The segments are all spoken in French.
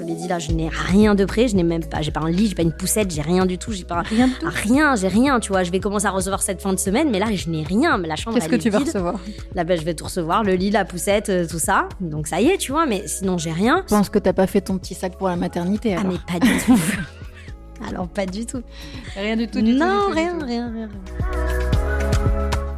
te l'ai dit là, je n'ai rien de prêt, j'ai pas un lit, j'ai pas une poussette, j'ai rien du tout, j'ai rien, tu vois. Je vais commencer à recevoir cette fin de semaine, mais là, je n'ai rien. La chambre, Qu'est-ce que tu vas vide. recevoir? Là, je vais tout recevoir, le lit, la poussette, tout ça. Donc ça y est, tu vois, mais sinon, j'ai rien. Je pense que t'as pas fait ton petit sac pour la maternité, alors. Ah, mais pas du tout. Alors, pas du tout. Rien du tout, Non, rien.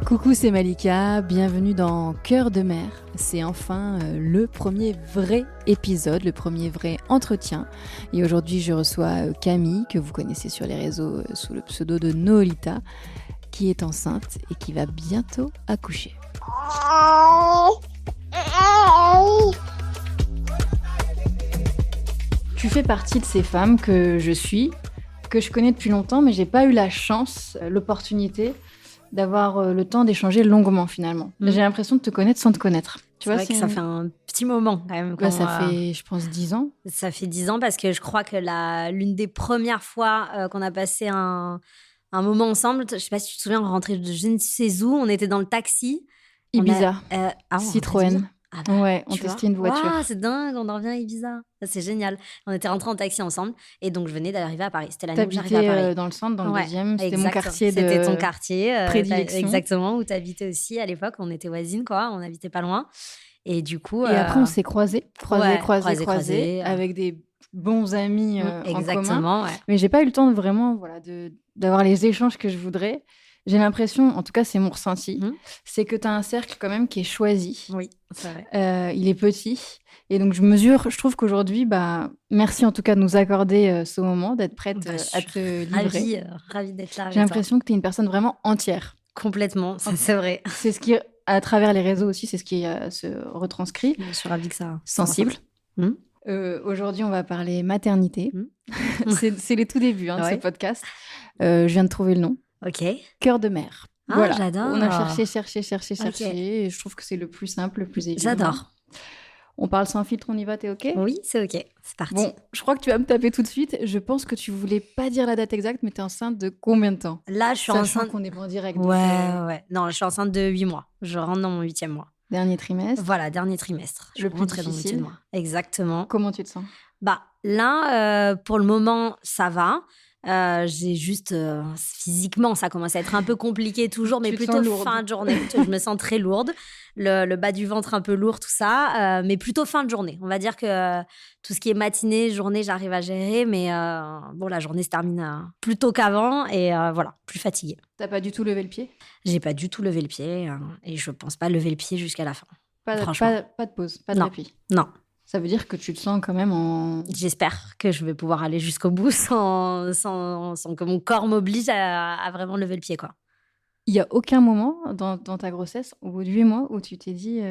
Coucou, c'est Malika, bienvenue dans Cœur de mère. C'est enfin le premier vrai épisode, le premier vrai entretien. Et aujourd'hui, je reçois Camille, que vous connaissez sur les réseaux sous le pseudo de Noolita, qui est enceinte et qui va bientôt accoucher. Tu fais partie de ces femmes que je connais depuis longtemps, mais j'ai pas eu la chance, l'opportunité d'avoir le temps d'échanger longuement finalement. J'ai l'impression de te connaître sans te connaître. Tu vois, ça fait un petit moment quand même. Ouais, ça fait, je pense, 10 ans. Ça fait 10 ans parce que je crois que l'une des premières fois qu'on a passé un moment ensemble, je sais pas si tu te souviens, on rentrait de je ne sais où, on était dans le taxi. Ibiza, ouais, Citroën. Ah bah, ouais, on testait une voiture. Wow, c'est dingue, on en revient à Ibiza. C'est génial. On était rentrés en taxi ensemble et donc je venais d'arriver à Paris. C'était l'année où j'arrivais à Paris. Dans le centre, dans le deuxième. C'était mon exactement. quartier de C'était ton quartier. prédilection. Exactement, où tu habitais aussi à l'époque. On était voisines, quoi. On habitait pas loin. Et du coup... Et après, on s'est croisés. Croisés. Avec des bons amis en commun. Exactement, ouais. Mais j'ai pas eu le temps vraiment d'avoir les échanges que je voudrais. J'ai l'impression, en tout cas c'est mon ressenti, c'est que tu as un cercle quand même qui est choisi. Oui, c'est vrai. Il est petit. Et donc je trouve qu'aujourd'hui, merci en tout cas de nous accorder ce moment, d'être prête à te livrer. Ravie d'être là. J'ai l'impression que tu es une personne vraiment entière. Complètement, ça, c'est vrai. C'est ce qui, à travers les réseaux aussi, c'est ce qui se retranscrit. Je suis ravie que ça... Sensible. Aujourd'hui, on va parler maternité. C'est les tout débuts de ce podcast. Je viens de trouver le nom. Ok. Cœur de mère. Ah, voilà. J'adore. On a cherché. Okay. Et je trouve que c'est le plus simple, le plus évident. J'adore. On parle sans filtre, on y va, t'es OK? Oui, c'est OK. C'est parti. Bon, je crois que tu vas me taper tout de suite. Je pense que tu voulais pas dire la date exacte, mais t'es enceinte de combien de temps? Là, je suis enceinte... qu'on n'est pas en direct. Ouais. Non, je suis enceinte de 8 mois. Je rentre dans mon 8e mois. Dernier trimestre? Voilà, dernier trimestre. Le plus difficile. Dans mon 8e mois. Exactement. Comment tu te sens? Là, pour le moment, ça va. J'ai juste physiquement ça commence à être un peu compliqué toujours, mais plutôt fin de journée. Je me sens très lourde, le bas du ventre un peu lourd, tout ça, mais plutôt fin de journée. On va dire que tout ce qui est matinée, journée, j'arrive à gérer, mais la journée se termine plus tôt qu'avant et plus fatiguée. T'as pas du tout levé le pied? J'ai pas du tout levé le pied et je pense pas lever le pied jusqu'à la fin. Pas de pause, pas de répit. Non. Ça veut dire que tu te sens quand même en... J'espère que je vais pouvoir aller jusqu'au bout sans que mon corps m'oblige à vraiment lever le pied, quoi. Il n'y a aucun moment dans ta grossesse, au bout de 8 mois, où tu t'es dit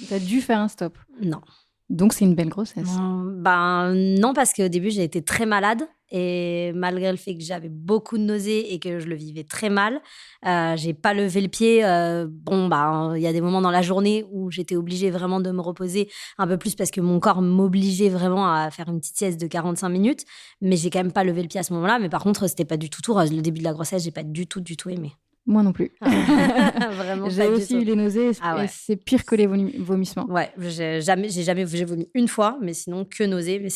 tu as dû faire un stop? Non. Donc c'est une belle grossesse. Non, parce qu'au début, j'ai été très malade. Et malgré le fait que j'avais beaucoup de nausées et que je le vivais très mal, j'ai pas levé le pied. Il y a des moments dans la journée où j'étais obligée vraiment de me reposer un peu plus parce que mon corps m'obligeait vraiment à faire une petite sieste de 45 minutes. Mais j'ai quand même pas levé le pied à ce moment-là. Mais par contre, c'était pas du tout rose. Le début de la grossesse, j'ai pas du tout aimé. Moi non plus. Vraiment j'ai aussi eu les nausées et c'est pire que les vomissements. Ouais, j'ai vomi une fois, mais sinon que nausées. Mais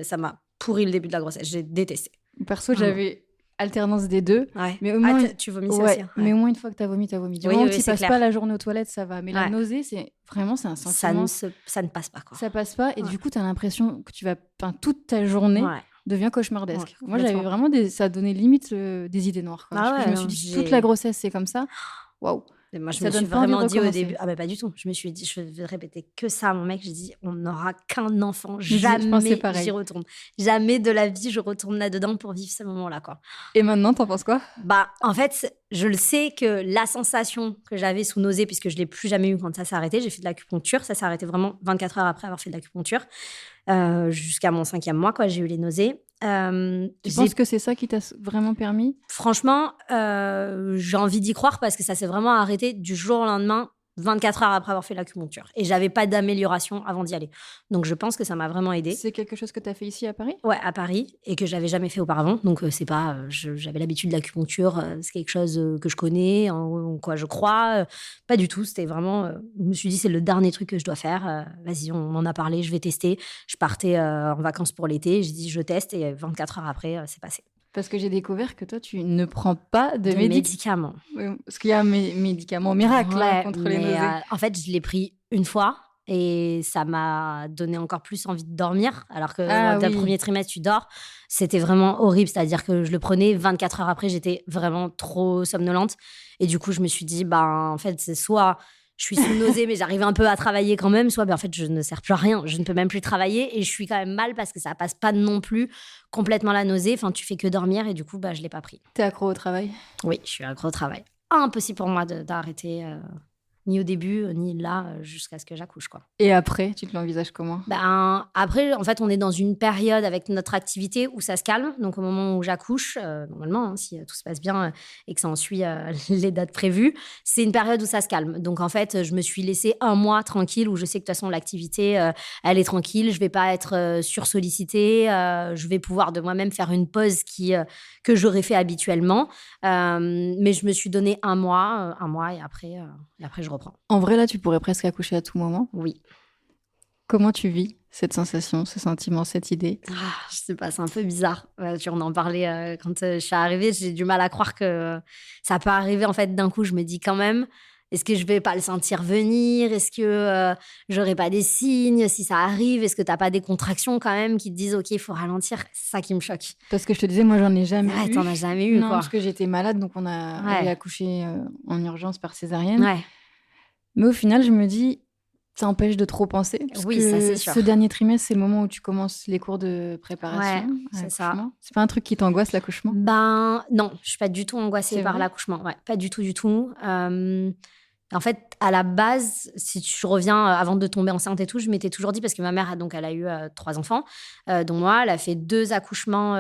ça m'a pourri le début de la grossesse. J'ai détesté. Perso, j'avais alternance des deux. Ouais. Mais au moins, tu vomissais aussi. Ouais. Mais au moins une fois que t'as vomi, t'as vomi. Du moment où tu passes pas la journée aux toilettes, ça va. Mais la nausée, c'est un sentiment. Ça ne passe pas, quoi. Ça passe pas et du coup, t'as l'impression que toute ta journée devient cauchemardesque. Moi, j'avais vraiment ça donnait limite des idées noires. Quoi. Je me suis dit, toute la grossesse, c'est comme ça. Waouh. Moi, je me suis vraiment dit au début, pas du tout. Je me suis dit, je vais répéter que ça à mon mec. J'ai dit, on n'aura qu'un enfant. Jamais j'y retourne. Jamais de la vie, je retourne là-dedans pour vivre ce moment-là, quoi. Et maintenant, t'en penses quoi? En fait, je le sais que la sensation que j'avais sous nausée, puisque je ne l'ai plus jamais eu quand ça s'est arrêté, j'ai fait de l'acupuncture. Ça s'est arrêté vraiment 24 heures après avoir fait de l'acupuncture. Jusqu'à mon 5e mois, quoi, j'ai eu les nausées. Tu penses que c'est ça qui t'a vraiment permis? Franchement, j'ai envie d'y croire parce que ça s'est vraiment arrêté du jour au lendemain. 24 heures après avoir fait l'acupuncture. Et j'avais pas d'amélioration avant d'y aller. Donc, je pense que ça m'a vraiment aidée. C'est quelque chose que tu as fait ici à Paris ? Ouais, à Paris, et que j'avais jamais fait auparavant. Donc, c'est pas... j'avais l'habitude de l'acupuncture, c'est quelque chose que je connais, en quoi je crois. Pas du tout, c'était vraiment... je me suis dit, c'est le dernier truc que je dois faire. Vas-y, on en a parlé, je vais tester. Je partais en vacances pour l'été, j'ai dit, je teste, et 24 heures après, c'est passé. Parce que j'ai découvert que toi, tu ne prends pas de médicaments. Oui, parce qu'il y a un médicament miracle contre les nausées. En fait, je l'ai pris une fois et ça m'a donné encore plus envie de dormir. Alors que dans le premier trimestre, tu dors. C'était vraiment horrible. C'est-à-dire que je le prenais, 24 heures après, j'étais vraiment trop somnolente. Et du coup, je me suis dit, en fait, c'est soit... je suis sous nausée, mais j'arrive un peu à travailler quand même. Soit, en fait, je ne sers plus à rien. Je ne peux même plus travailler. Et je suis quand même mal parce que ça passe pas non plus complètement la nausée. Enfin, tu fais que dormir. Et du coup, je l'ai pas pris. T'es accro au travail ? Oui, je suis accro au travail. Impossible pour moi d'arrêter, ni au début, ni là, jusqu'à ce que j'accouche, quoi. Et après, tu te l'envisages comment ? Après, en fait, on est dans une période avec notre activité où ça se calme. Donc, au moment où j'accouche, normalement, si tout se passe bien et que ça en suit les dates prévues, c'est une période où ça se calme. Donc, en fait, je me suis laissée un mois tranquille où je sais que de toute façon, l'activité, elle est tranquille. Je vais pas être sursollicitée. Je vais pouvoir de moi-même faire une pause que j'aurais fait habituellement. Mais je me suis donné un mois et après, je reprends. En vrai, là, tu pourrais presque accoucher à tout moment ? Oui. Comment tu vis cette sensation, ce sentiment, cette idée ? Je sais pas, c'est un peu bizarre. On en parlait quand je suis arrivée. J'ai du mal à croire que ça peut arriver en fait d'un coup. Je me dis quand même, est-ce que je vais pas le sentir venir ? Est-ce que j'aurai pas des signes si ça arrive ? Est-ce que t'as pas des contractions quand même qui te disent ok, il faut ralentir ? C'est ça qui me choque. Parce que je te disais, moi, j'en ai jamais eu. T'en as jamais eu, non, quoi. Parce que j'étais malade, donc on a accouché en urgence par césarienne. Ouais. Mais au final, je me dis, ça empêche de trop penser. Parce que ça, c'est sûr. Ce dernier trimestre, c'est le moment où tu commences les cours de préparation. Ouais, c'est ça. C'est pas un truc qui t'angoisse, l'accouchement ? Non, je suis pas du tout angoissée par l'accouchement. Ouais, pas du tout, du tout. En fait, à la base, si tu reviens avant de tomber enceinte et tout, je m'étais toujours dit, parce que ma mère, elle a eu 3 enfants, dont moi, elle a fait 2 accouchements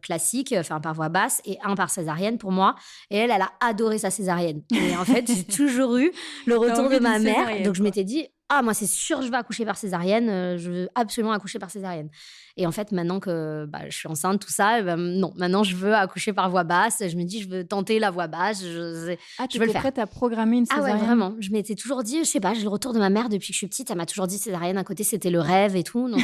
classiques, enfin par voie basse, et 1 par césarienne pour moi. Et elle a adoré sa césarienne. Et en fait, j'ai toujours eu le retour de ma mère. Donc je m'étais dit, moi, c'est sûr, je vais accoucher par césarienne. Je veux absolument accoucher par césarienne. Et en fait, maintenant que je suis enceinte, tout ça, non. Maintenant, je veux accoucher par voie basse. Je me dis, je veux tenter la voie basse. Je veux le faire. Prête à programmer une césarienne ? Ah ouais, vraiment. Je m'étais toujours dit, je sais pas, j'ai le retour de ma mère depuis que je suis petite. Elle m'a toujours dit césarienne à côté, c'était le rêve et tout. Donc,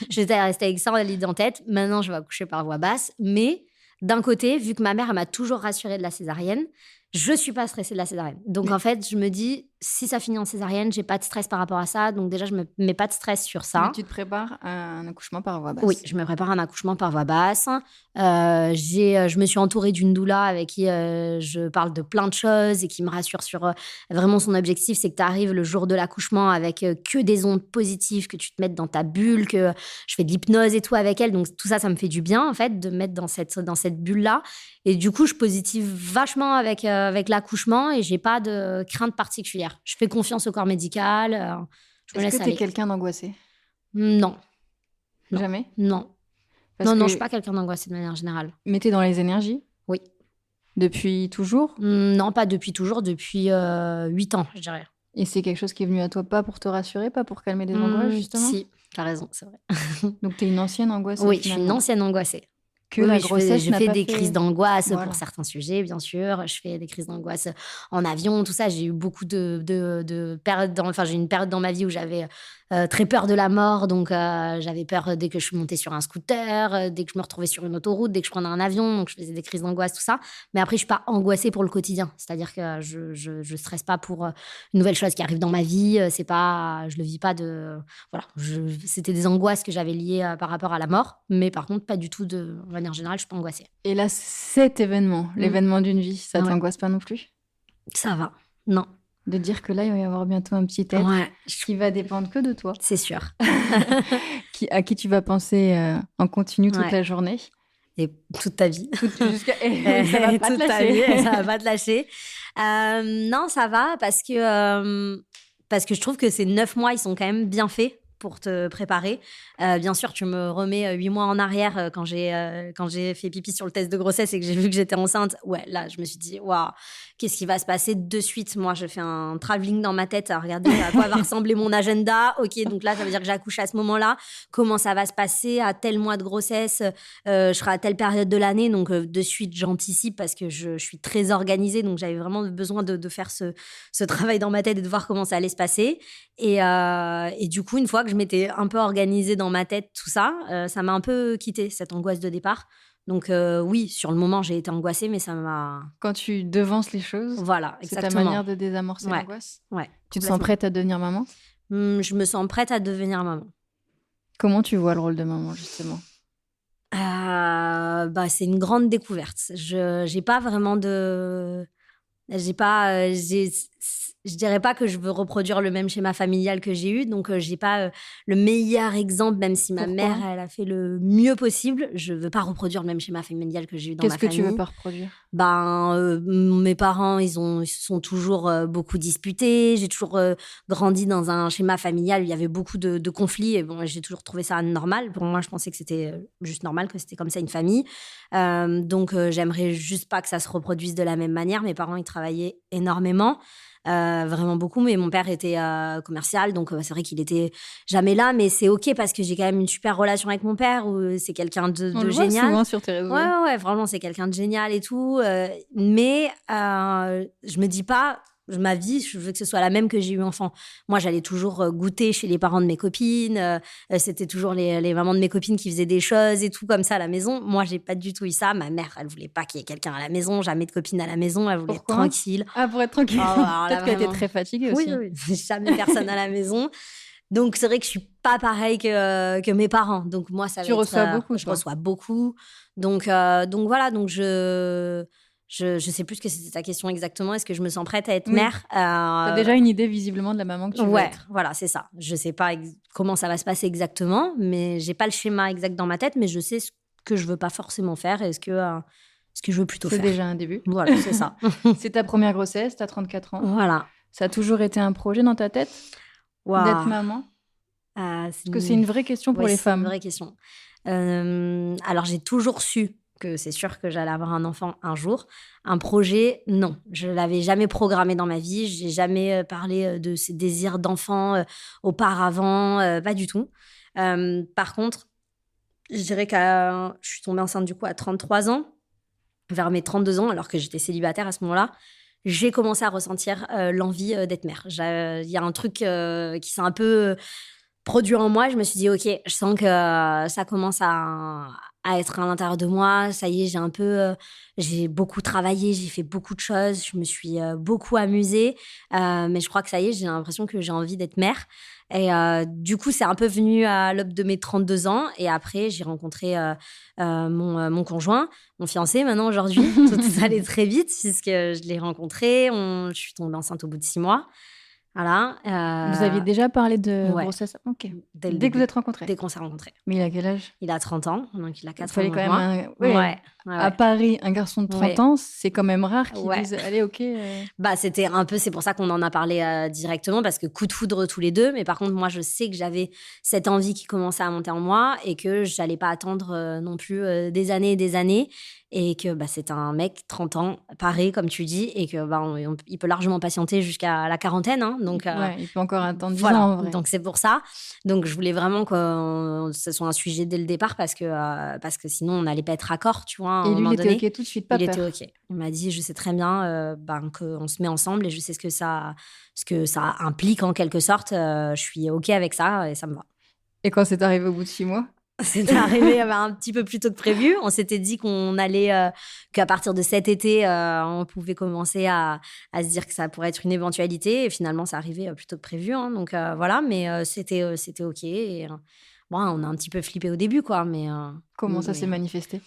j'étais restée avec ça en l'idée en tête. Maintenant, je vais accoucher par voie basse. Mais d'un côté, vu que ma mère, elle m'a toujours rassurée de la césarienne, je suis pas stressée de la césarienne. Donc, en fait, je me dis, si ça finit en césarienne, j'ai pas de stress par rapport à ça. Donc, déjà, je me mets pas de stress sur ça. Mais tu te prépares à un accouchement par voie basse ? Oui, je me prépare à un accouchement par voie basse. Je me suis entourée d'une doula avec qui je parle de plein de choses et qui me rassure sur vraiment son objectif, c'est que tu arrives le jour de l'accouchement avec que des ondes positives, que tu te mettes dans ta bulle, que je fais de l'hypnose et tout avec elle. Donc, tout ça, ça me fait du bien, en fait, de me mettre dans cette bulle-là. Et du coup, je positive vachement avec l'accouchement et j'ai pas de crainte particulière. Je fais confiance au corps médical. Je me laisse aller. Est-ce que tu es quelqu'un d'angoissé ? Non. Jamais ? Non. Non, je suis pas quelqu'un d'angoissé de manière générale. Mais t'es dans les énergies ? Oui. Depuis toujours ? Non, pas depuis toujours, depuis 8 ans, je dirais. Et c'est quelque chose qui est venu à toi, pas pour te rassurer, pas pour calmer des angoisses, justement ? Si, t'as raison, c'est vrai. Donc t'es une ancienne angoissée ? Oui, je suis une ancienne angoissée. La grossesse je fais des crises d'angoisse pour certains sujets, bien sûr. Je fais des crises d'angoisse en avion, tout ça. J'ai eu beaucoup de périodes. J'ai une période dans ma vie où j'avais très peur de la mort. Donc, j'avais peur dès que je montais sur un scooter, dès que je me retrouvais sur une autoroute, dès que je prenais un avion. Donc, je faisais des crises d'angoisse, tout ça. Mais après, je suis pas angoissée pour le quotidien. C'est-à-dire que je stresse pas pour une nouvelle chose qui arrive dans ma vie. Je le vis pas de... Voilà. C'était des angoisses que j'avais liées par rapport à la mort. Mais par contre, pas du tout de... De manière générale, je suis pas angoissée. Et là, cet événement, l'événement d'une vie, ça t'angoisse pas non plus ? Ça va, non. De dire que là, il va y avoir bientôt un petit être qui va dépendre que de toi. C'est sûr. À qui tu vas penser en continu toute la journée. Et toute ta vie. Ça va pas te lâcher. Ça va pas te lâcher. Non, ça va parce que je trouve que ces 9 mois, ils sont quand même bien faits pour te préparer. Bien sûr, tu me remets 8 mois en arrière quand j'ai fait pipi sur le test de grossesse et que j'ai vu que j'étais enceinte. Ouais, là, je me suis dit, waouh, qu'est-ce qui va se passer de suite? Moi, je fais un travelling dans ma tête à regarder à quoi va ressembler mon agenda. Ok, donc là, ça veut dire que j'accouche à ce moment-là. Comment ça va se passer à tel mois de grossesse? Je serai à telle période de l'année. Donc, de suite, j'anticipe parce que je suis très organisée. Donc, j'avais vraiment besoin de faire ce travail dans ma tête et de voir comment ça allait se passer. Et du coup, une fois que je m'étais un peu organisée dans ma tête, tout ça, ça m'a un peu quitté cette angoisse de départ. Donc oui, sur le moment, j'ai été angoissée, mais ça m'a... Quand tu devances les choses, Voilà, c'est ta exactement. manière de désamorcer Ouais, l'angoisse. ouais. Tu te sens prête à devenir maman? Je me sens prête à devenir maman. Comment tu vois le rôle de maman, justement? C'est une grande découverte. J'ai pas vraiment de... Je dirais pas que je veux reproduire le même schéma familial que j'ai eu, donc j'ai pas le meilleur exemple, même si ma Pourquoi? mère, elle a fait le mieux possible. Je veux pas reproduire le même schéma familial que j'ai eu dans ma Qu'est-ce que famille. tu veux pas reproduire? Mes parents, ils se sont toujours beaucoup disputés. J'ai toujours grandi dans un schéma familial où il y avait beaucoup de conflits. Et bon, j'ai toujours trouvé ça normal. Pour moi, je pensais que c'était juste normal, que c'était comme ça une famille. Donc, j'aimerais juste pas que ça se reproduise de la même manière. Mes parents, ils travaillaient énormément. Vraiment beaucoup, mais mon père était commercial, donc c'est vrai qu'il était jamais là, mais c'est ok parce que j'ai quand même une super relation avec mon père, où c'est quelqu'un de On le voit génial. souvent sur tes réseaux. Ouais, vraiment, c'est quelqu'un de génial et tout, mais je me dis pas, ma vie, je veux que ce soit la même que j'ai eu enfant. Moi, j'allais toujours goûter chez les parents de mes copines, c'était toujours les mamans de mes copines qui faisaient des choses et tout comme ça à la maison. Moi, j'ai pas du tout eu ça. Ma mère, elle voulait pas qu'il y ait quelqu'un à la maison, jamais de copine à la maison, elle voulait être tranquille. Ah, pour être tranquille. Alors là, Peut-être qu'elle était vraiment. très fatiguée aussi. Oui, jamais personne à la maison. Donc, c'est vrai que je suis pas pareille que mes parents. Donc, moi, ça va Tu être... reçois beaucoup, Je toi. reçois beaucoup. Donc voilà. Donc, je sais plus ce que c'était ta question exactement. Est-ce que je me sens prête à être Oui. mère? T'as déjà une idée, visiblement, de la maman que tu veux être. Voilà, c'est ça. Je sais pas comment ça va se passer exactement, mais j'ai pas le schéma exact dans ma tête, mais je sais ce que je veux pas forcément faire et ce que je veux plutôt faire. C'est déjà un début. Voilà, c'est ça. C'est ta première grossesse, t'as 34 ans. Voilà. Ça a toujours été un projet dans ta tête d'être maman? Parce que c'est une vraie question pour les femmes. C'est une vraie question. Alors, j'ai toujours su que c'est sûr que j'allais avoir un enfant un jour. Un projet, non. Je l'avais jamais programmé dans ma vie. J'ai jamais parlé de ces désirs d'enfant auparavant. Pas du tout. Par contre, je dirais que je suis tombée enceinte du coup à 33 ans, vers mes 32 ans, alors que j'étais célibataire à ce moment-là. J'ai commencé à ressentir l'envie d'être mère. Il y a un truc qui s'est un peu produit en moi. Je me suis dit, ok, je sens que ça commence à être à l'intérieur de moi. Ça y est, j'ai beaucoup travaillé, j'ai fait beaucoup de choses, je me suis beaucoup amusée. Mais je crois que ça y est, j'ai l'impression que j'ai envie d'être mère. Et du coup, c'est un peu venu à l'aube de mes 32 ans. Et après, j'ai rencontré mon conjoint, mon fiancé maintenant aujourd'hui. Tout est allé très vite puisque je l'ai rencontré. Je suis tombée enceinte au bout de 6 mois. Voilà. Vous aviez déjà parlé de grossesse? Ok. Dès que vous êtes rencontrés? Dès qu'on s'est rencontrés. Mais il a quel âge? Il a 30 ans, donc il a 4 ans. Il fallait quand même Ouais. À Paris, un garçon de 30 ans, c'est quand même rare qu'ils disent allez, ok. C'était un peu, c'est pour ça qu'on en a parlé directement, parce que coup de foudre tous les deux. Mais par contre, moi, je sais que j'avais cette envie qui commençait à monter en moi et que j'allais pas attendre non plus des années et des années. Et que c'est un mec, 30 ans, paré, comme tu dis, et que il peut largement patienter jusqu'à la quarantaine. Hein, donc, il peut encore attendre 10 voilà, ans en vrai. Donc c'est pour ça. Donc je voulais vraiment que ce soit un sujet dès le départ parce que sinon on n'allait pas être raccord, tu vois. Et lui, il était ok tout de suite, pas peur. Il était ok. Il m'a dit, je sais très bien qu'on se met ensemble et je sais ce que ça implique en quelque sorte. Je suis ok avec ça et ça me va. Et quand c'est arrivé au bout de 6 mois? C'est arrivé un petit peu plus tôt que prévu. On s'était dit qu'on allait, qu'à partir de cet été, on pouvait commencer à se dire que ça pourrait être une éventualité. Et finalement, ça arrivait plus tôt que prévu. Hein. Donc voilà, mais c'était OK. Et, on a un petit peu flippé au début, quoi. Mais, comment ça s'est manifesté?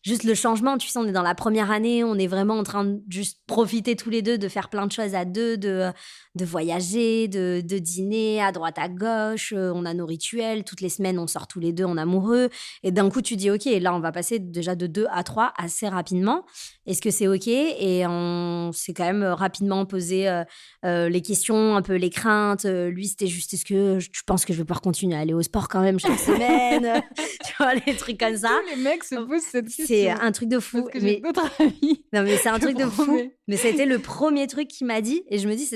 juste le changement, tu sais, on est dans la première année, on est vraiment en train de juste profiter tous les deux, de faire plein de choses à deux, de voyager, de dîner à droite, à gauche, on a nos rituels, toutes les semaines, on sort tous les deux en amoureux, et d'un coup, tu dis, ok, là, on va passer déjà de 2 à 3 assez rapidement. Est-ce que c'est ok? Et on s'est quand même rapidement posé les questions, un peu les craintes. Lui, c'était juste, est-ce que tu penses que je vais pouvoir continuer à aller au sport quand même chaque semaine? Tu vois, les trucs comme ça. Tous les mecs se posent cette question. C'est un truc de fou. Parce que j'ai d'autres amis. Non, mais c'est un truc de fou. promets. Mais c'était le premier truc qu'il m'a dit. Et je me dis,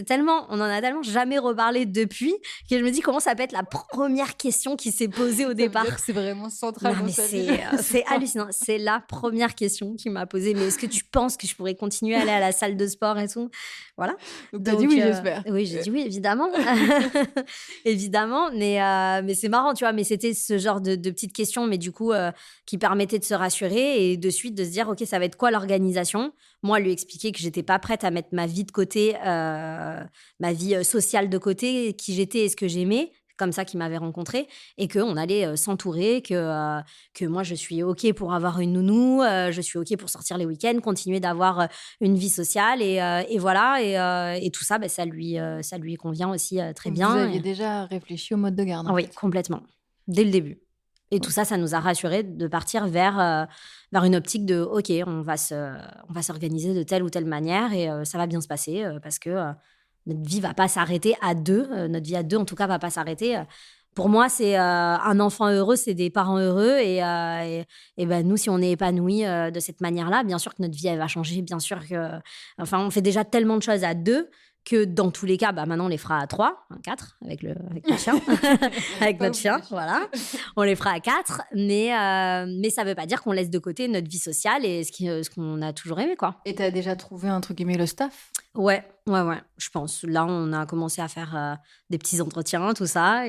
on en a tellement jamais reparlé depuis que je me dis comment ça peut être la première question qui s'est posée au Ça veut départ. dire que c'est vraiment central Non, dans mais sa vie. c'est hallucinant. C'est la première question qu'il m'a posée. Mais est-ce que tu penses que je pourrais continuer à aller à la salle de sport et tout? Voilà. Donc t'as dit oui, j'espère. Oui, j'ai dit oui, évidemment. Évidemment. Mais c'est marrant, tu vois. Mais c'était ce genre de petites questions, mais du coup, qui permettaient de se rassurer et de suite de se dire, OK, ça va être quoi l'organisation? Moi, lui expliquer que j'étais pas prête à mettre ma vie de côté, ma vie sociale de côté, qui j'étais et ce que j'aimais, comme ça qu'il m'avait rencontrée, et qu'on allait s'entourer, que moi, je suis OK pour avoir une nounou, je suis OK pour sortir les week-ends, continuer d'avoir une vie sociale, et voilà. Et tout ça, ça lui convient aussi très Donc, bien. vous aviez déjà réfléchi au mode de garde. en Oui, fait. complètement. Dès le début. Et tout ça nous a rassurés de partir vers une optique de OK, on va s'organiser de telle ou telle manière et ça va bien se passer parce que notre vie va pas s'arrêter à deux. Notre vie à deux, en tout cas, va pas s'arrêter. Pour moi, c'est un enfant heureux, c'est des parents heureux. Et ben, nous, si on est épanouis de cette manière-là, bien sûr que notre vie, elle va changer. Bien sûr que. Enfin, on fait déjà tellement de choses à deux que dans tous les cas, maintenant, on les fera à 3, 4, avec notre chien. Avec notre chien, voilà. On les fera à 4. Mais ça veut pas dire qu'on laisse de côté notre vie sociale et ce qu'on a toujours aimé, quoi. Et t'as déjà trouvé, entre guillemets, le staff? Ouais, je pense. Là, on a commencé à faire des petits entretiens, tout ça.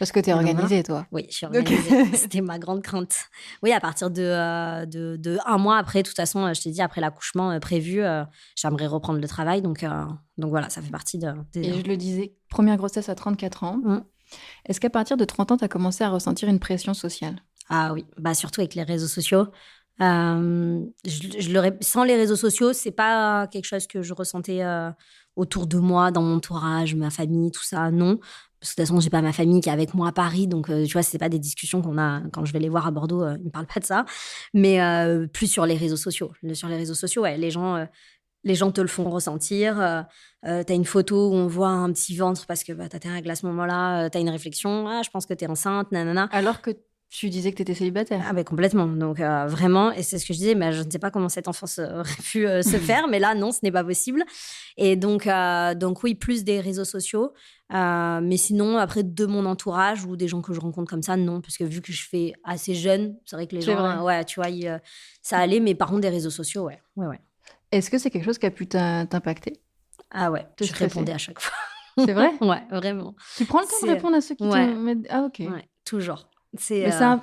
Parce que t'es organisée, toi. Oui, je suis organisée. C'était ma grande crainte. Oui, à partir de 1 mois après, de toute façon, je t'ai dit, après l'accouchement prévu, j'aimerais reprendre le travail. Donc voilà, ça fait partie des... Et je le disais, première grossesse à 34 ans. Est-ce qu'à partir de 30 ans, t'as commencé à ressentir une pression sociale? Ah oui, surtout avec les réseaux sociaux. Sans les réseaux sociaux, c'est pas quelque chose que je ressentais autour de moi, dans mon entourage, ma famille, tout ça, non. Parce que de toute façon, j'ai pas ma famille qui est avec moi à Paris, donc tu vois, c'est pas des discussions qu'on a quand je vais les voir à Bordeaux. Ils me parlent pas de ça, mais plus sur les réseaux sociaux. Sur les réseaux sociaux, ouais, les gens te le font ressentir. T'as une photo où on voit un petit ventre parce que t'as tes règles à ce moment-là. T'as une réflexion, je pense que t'es enceinte, nanana. Alors que tu disais que t'étais célibataire. Ah, complètement. Donc vraiment, et c'est ce que je disais, mais je ne sais pas comment cette enfance aurait pu se faire, mais là, non, ce n'est pas possible. Et donc oui, plus des réseaux sociaux. Mais sinon, après, de mon entourage ou des gens que je rencontre comme ça, non. Parce que vu que je fais assez jeune, c'est vrai que les gens, ouais, tu vois, ça allait. Mais par contre, des réseaux sociaux, ouais. Est-ce que c'est quelque chose qui a pu t'impacter? Ah ouais, je répondais à chaque fois. C'est vrai? Ouais, vraiment. Tu prends le temps de répondre à ceux qui te mettent... Ah, ok. Ouais, toujours. Mais ça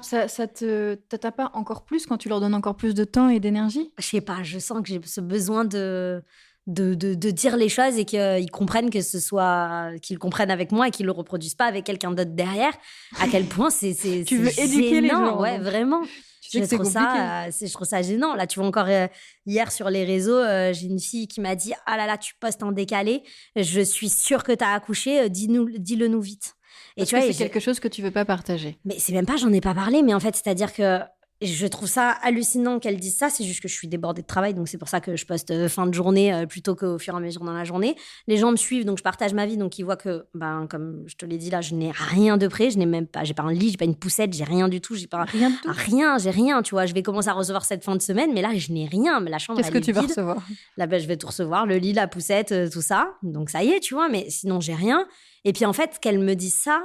t'a pas encore plus quand tu leur donnes encore plus de temps et d'énergie? Je sais pas, je sens que j'ai ce besoin de dire les choses et qu'ils comprennent qu'ils comprennent avec moi et qu'ils le reproduisent pas avec quelqu'un d'autre derrière. À quel point c'est tu veux éduquer les gens? Ouais, vraiment. Je trouve ça gênant. Là, tu vois, encore hier sur les réseaux, j'ai une fille qui m'a dit « Ah là là, tu postes en décalé. Je suis sûre que tu as accouché. Dis-le nous vite. » Et tu vois, c'est quelque chose que tu veux pas partager. Mais c'est même pas, j'en ai pas parlé, mais en fait, c'est-à-dire que je trouve ça hallucinant qu'elle dise ça. C'est juste que je suis débordée de travail, donc c'est pour ça que je poste fin de journée plutôt qu'au fur et à mesure dans la journée. Les gens me suivent, donc je partage ma vie, donc ils voient que, comme je te l'ai dit là, je n'ai rien de près, j'ai pas un lit, j'ai pas une poussette, j'ai rien du tout, j'ai pas rien du tout. Rien, j'ai rien, tu vois. Je vais commencer à recevoir cette fin de semaine, mais là, je n'ai rien. Mais la chambre, qu'est-ce que tu vas recevoir? Là, je vais tout recevoir, le lit, la poussette, tout ça. Donc ça y est, tu vois, mais sinon j'ai rien. Et puis en fait, qu'elle me dise ça,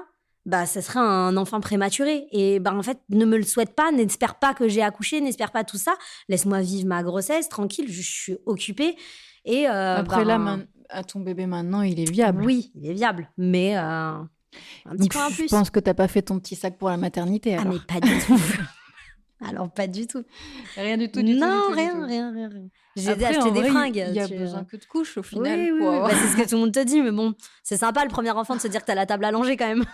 ça serait un enfant prématuré. Et en fait, ne me le souhaite pas, n'espère pas que j'ai accouché, n'espère pas tout ça. Laisse-moi vivre ma grossesse, tranquille, je suis occupée. Et après, là, à ton bébé maintenant, il est viable. Oui, il est viable, mais un petit peu en plus. Je pense que t'as pas fait ton petit sac pour la maternité, alors. Ah, mais pas du tout. Alors, pas du tout. Rien du tout, du tout, du Non, tout, du rien, tout. rien, rien, rien. J'ai Après, acheté en des vrai, fringues. il y a besoin que de couches au Oui, final oui, pour oui. avoir. Bah, c'est ce que tout le monde te dit, mais bon, c'est sympa le premier enfant de se dire que t'as la table à langer quand même.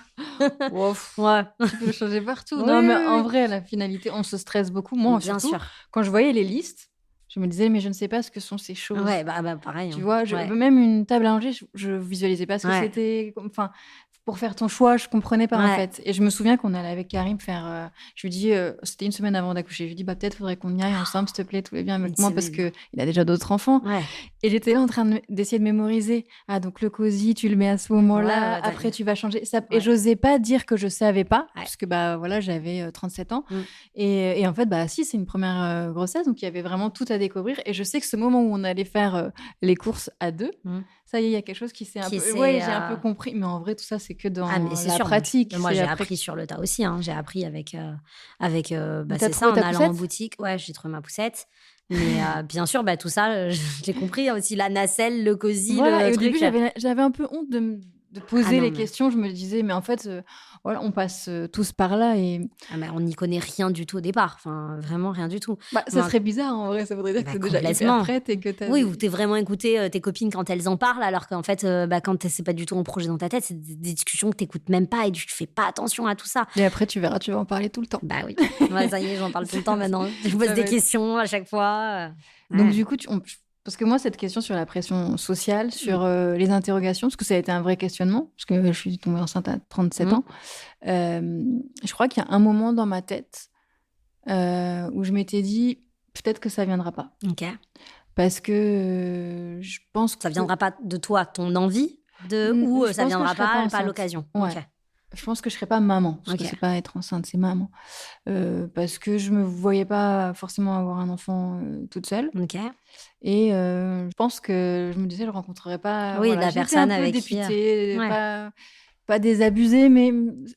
Wow, pff, Ouais. tu peux le changer partout. Oui, Non, mais oui, en oui. vrai, la finalité, on se stresse beaucoup. Moi, Bien surtout, sûr. quand je voyais les listes, je me disais, mais je ne sais pas ce que sont ces choses. Ouais, bah pareil. Tu Hein. vois, Ouais. même une table à langer, je visualisais pas ce que Ouais. c'était. Enfin, pour faire ton choix, je comprenais pas en Ouais. fait. Et je me souviens qu'on allait avec Karim faire. Je lui dis, c'était une semaine avant d'accoucher. Je lui dis, bah peut-être faudrait qu'on y aille ensemble, s'il te plaît, tous les bien avec Une moi parce semaine. que il a déjà d'autres enfants. Ouais. Et j'étais là en train d'essayer de mémoriser. Ah donc le cosy, tu le mets à ce moment-là. Ouais, Après tu vas changer. Ça, ouais. Et j'osais pas dire que je savais pas Ouais. parce que bah voilà, j'avais 37 ans. Mm. Et en fait bah si, c'est une première grossesse, donc il y avait vraiment tout à découvrir. Et je sais que ce moment où on allait faire les courses à deux. Ça y est, il y a quelque chose qui s'est un peu. Ouais, j'ai un peu compris. Mais en vrai, tout ça, c'est que dans c'est la sûr. pratique. Moi, j'ai après... appris sur le tas aussi. Hein. J'ai appris avec bah, T'as c'est ça, trouvé en ta allant en poussette boutique. Ouais, j'ai trouvé ma poussette. Mais bien sûr, bah, tout ça, je l'ai compris. Aussi la nacelle, le cosy, Voilà, le et au truc. début, j'avais un peu honte de poser non, les mais... questions. Je me disais, mais en fait, voilà, on passe tous par là. Et... mais on n'y connaît rien du tout au départ. Enfin, vraiment rien du tout. Bah, ça serait bizarre en vrai. Ça voudrait dire que t'es déjà hyper prête et que t'as. Oui, ou t'es vraiment écouté tes copines quand elles en parlent, alors qu'en fait, quand c'est pas du tout un projet dans ta tête, c'est des discussions que t'écoutes même pas et tu fais pas attention à tout ça. Et après, tu verras, tu vas en parler tout le temps. Bah oui. Ouais, ça y est, j'en parle tout le temps maintenant. Je pose des questions à chaque fois. Donc, du coup, parce que moi, cette question sur la pression sociale, sur les interrogations, parce que ça a été un vrai questionnement, parce que je suis tombée enceinte à 37 ans, je crois qu'il y a un moment dans ma tête où je m'étais dit, peut-être que ça viendra pas. Ok. Parce que je pense que... Ça viendra pas de toi, ton envie, ou ça viendra pas à l'occasion. Ouais. Okay. Je pense que je serais pas maman, parce que c'est pas être enceinte, c'est maman. Parce que je me voyais pas forcément avoir un enfant toute seule. Ok. Et je pense que je me disais, je rencontrerais pas... Oui, la personne un peu avec dépitée, ouais. pas désabusée, mais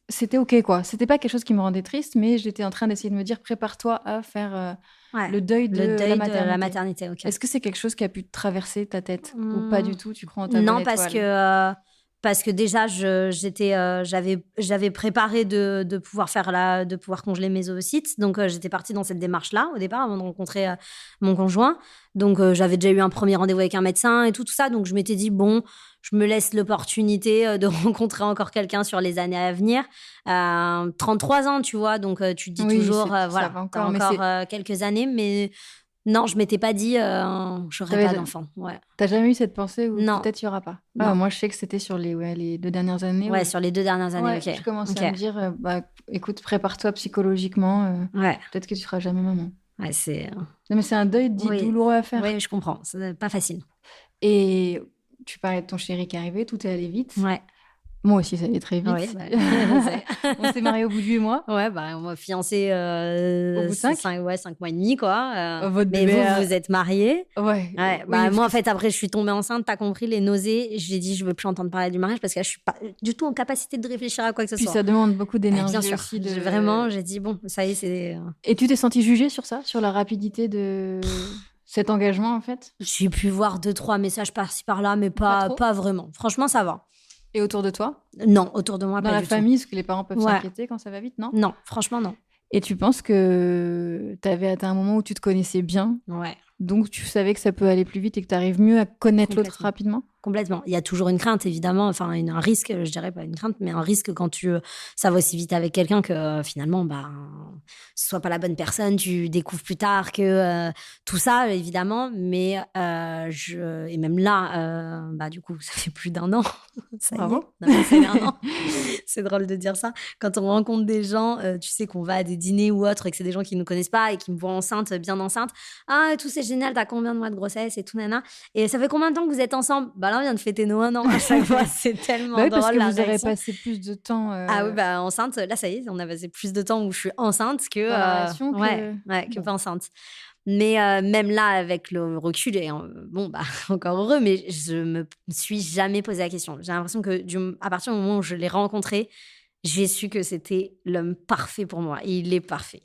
c'était ok, quoi. C'était pas quelque chose qui me rendait triste, mais j'étais en train d'essayer de me dire, prépare-toi à faire le deuil de la maternité. Okay. Est-ce que c'est quelque chose qui a pu traverser ta tête ou pas du tout? Tu crois en ta bonne étoile? Parce que déjà, j'avais préparé de pouvoir congeler mes oocytes. Donc, j'étais partie dans cette démarche-là au départ, avant de rencontrer mon conjoint. Donc, j'avais déjà eu un premier rendez-vous avec un médecin et tout ça. Donc, je m'étais dit, bon, je me laisse l'opportunité de rencontrer encore quelqu'un sur les années à venir. 33 ans, tu vois. Donc, tu te dis toujours, voilà, t'as encore quelques années, mais... Non, je m'étais pas dit j'aurais pas d'enfant. Ouais. T'as jamais eu cette pensée où non. Peut-être il y aura pas? Moi, je sais que c'était sur les 2 dernières années. Ouais, sur les 2 dernières années, ok. Je commençais à me dire, écoute, prépare-toi psychologiquement. Peut-être que tu seras jamais maman. Ouais, c'est... Non, mais c'est un deuil douloureux à faire. Oui, je comprends. C'est pas facile. Et tu parlais de ton chéri qui arrivait, tout est allé vite. Ouais. Moi aussi, ça allait très vite. Oui, on s'est mariés au bout de 8 mois. Ouais, on m'a fiancé au bout de 5 mois et demi, quoi. Votre mais bébé, vous êtes mariés. Ouais. Moi, en fait, après, je suis tombée enceinte, t'as compris, les nausées. J'ai dit, je veux plus entendre parler du mariage parce que là, je suis pas du tout en capacité de réfléchir à quoi que ce soit. Puis ça demande beaucoup d'énergie. Bien sûr. Aussi Vraiment, j'ai dit, bon, ça y est, c'est... Et tu t'es sentie jugée sur ça, sur la rapidité de... cet engagement, en fait? J'ai pu voir 2-3 messages par-ci, par-là, mais pas vraiment. Franchement, ça va. Et autour de toi? Non, autour de moi, pas du tout. Dans la famille, est-ce que les parents peuvent s'inquiéter quand ça va vite, non? Non, franchement, non. Et tu penses que tu avais atteint un moment où tu te connaissais bien? Ouais. Donc, tu savais que ça peut aller plus vite et que tu arrives mieux à connaître l'autre rapidement? Complètement. Il y a toujours une crainte, évidemment. Enfin, un risque, je dirais pas une crainte, mais un risque quand ça va aussi vite avec quelqu'un que finalement, ce soit pas la bonne personne, tu découvres plus tard que tout ça, évidemment. Mais et même là, du coup, ça fait plus d'1 an. Ça y est. Non, c'est 1 an. C'est drôle de dire ça. Quand on rencontre des gens, tu sais qu'on va à des dîners ou autre et que c'est des gens qui nous connaissent pas et qui me voient enceinte, bien enceinte. Ah, tout c'est génial, t'as combien de mois de grossesse et tout, nana. Et ça fait combien de temps que vous êtes ensemble? Là, on vient de fêter nos 1 an à chaque fois. C'est tellement drôle. Parce que vous aurez passé plus de temps. Ah oui, enceinte. Là, ça y est, on a passé plus de temps où je suis enceinte que. Dans la relation que pas enceinte. Mais même là, avec le recul, et encore heureux, mais je me suis jamais posé la question. J'ai l'impression que à partir du moment où je l'ai rencontré, j'ai su que c'était l'homme parfait pour moi. Et il est parfait.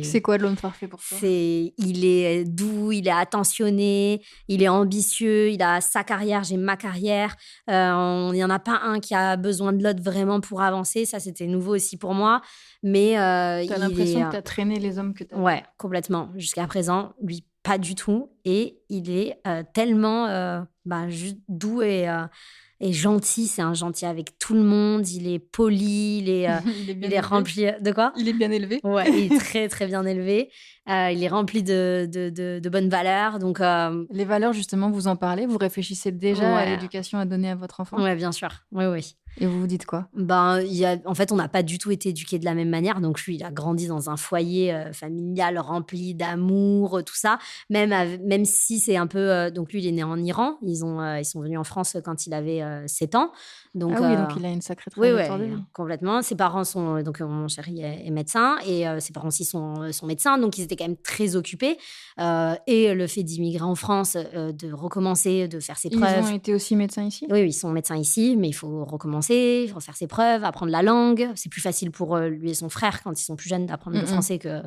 C'est quoi l'homme parfait pour toi? Il est doux, il est attentionné, il est ambitieux, il a sa carrière, j'ai ma carrière. Il n'y en a pas un qui a besoin de l'autre vraiment pour avancer. Ça, c'était nouveau aussi pour moi. Mais T'as il l'impression est... que t'as traîné les hommes que t'as. Ouais, complètement. Jusqu'à présent, lui, pas du tout. Et il est tellement juste doux et gentil. C'est un gentil avec tout le monde. Il est poli, Il est bien il est élevé. rempli... De quoi? Il est bien élevé. Ouais, il est très, très bien élevé. Il est rempli de bonnes valeurs. Donc, Les valeurs, justement, vous en parlez? Vous réfléchissez déjà à ouais, l'éducation à donner à votre enfant? ouais, bien sûr. Oui, oui. Et vous vous dites quoi? En fait, on n'a pas du tout été éduqués de la même manière. Donc, lui, il a grandi dans un foyer familial rempli d'amour, tout ça. Même si c'est un peu... donc, lui, il est né en Iran. Ils sont venus en France quand il avait 7 ans. Donc, Ah oui, donc il a une sacrée oui, trajectoire de vie. complètement. Ses parents sont... Donc, mon chéri est médecin et ses parents aussi sont médecins. Donc, ils étaient quand même très occupés. Et le fait d'immigrer en France, de recommencer, de faire ses Ils preuves... ont été aussi médecins ici? Oui, ils sont médecins ici, mais il faut recommencer, refaire ses preuves, apprendre la langue. C'est plus facile pour lui et son frère, quand ils sont plus jeunes, d'apprendre le français que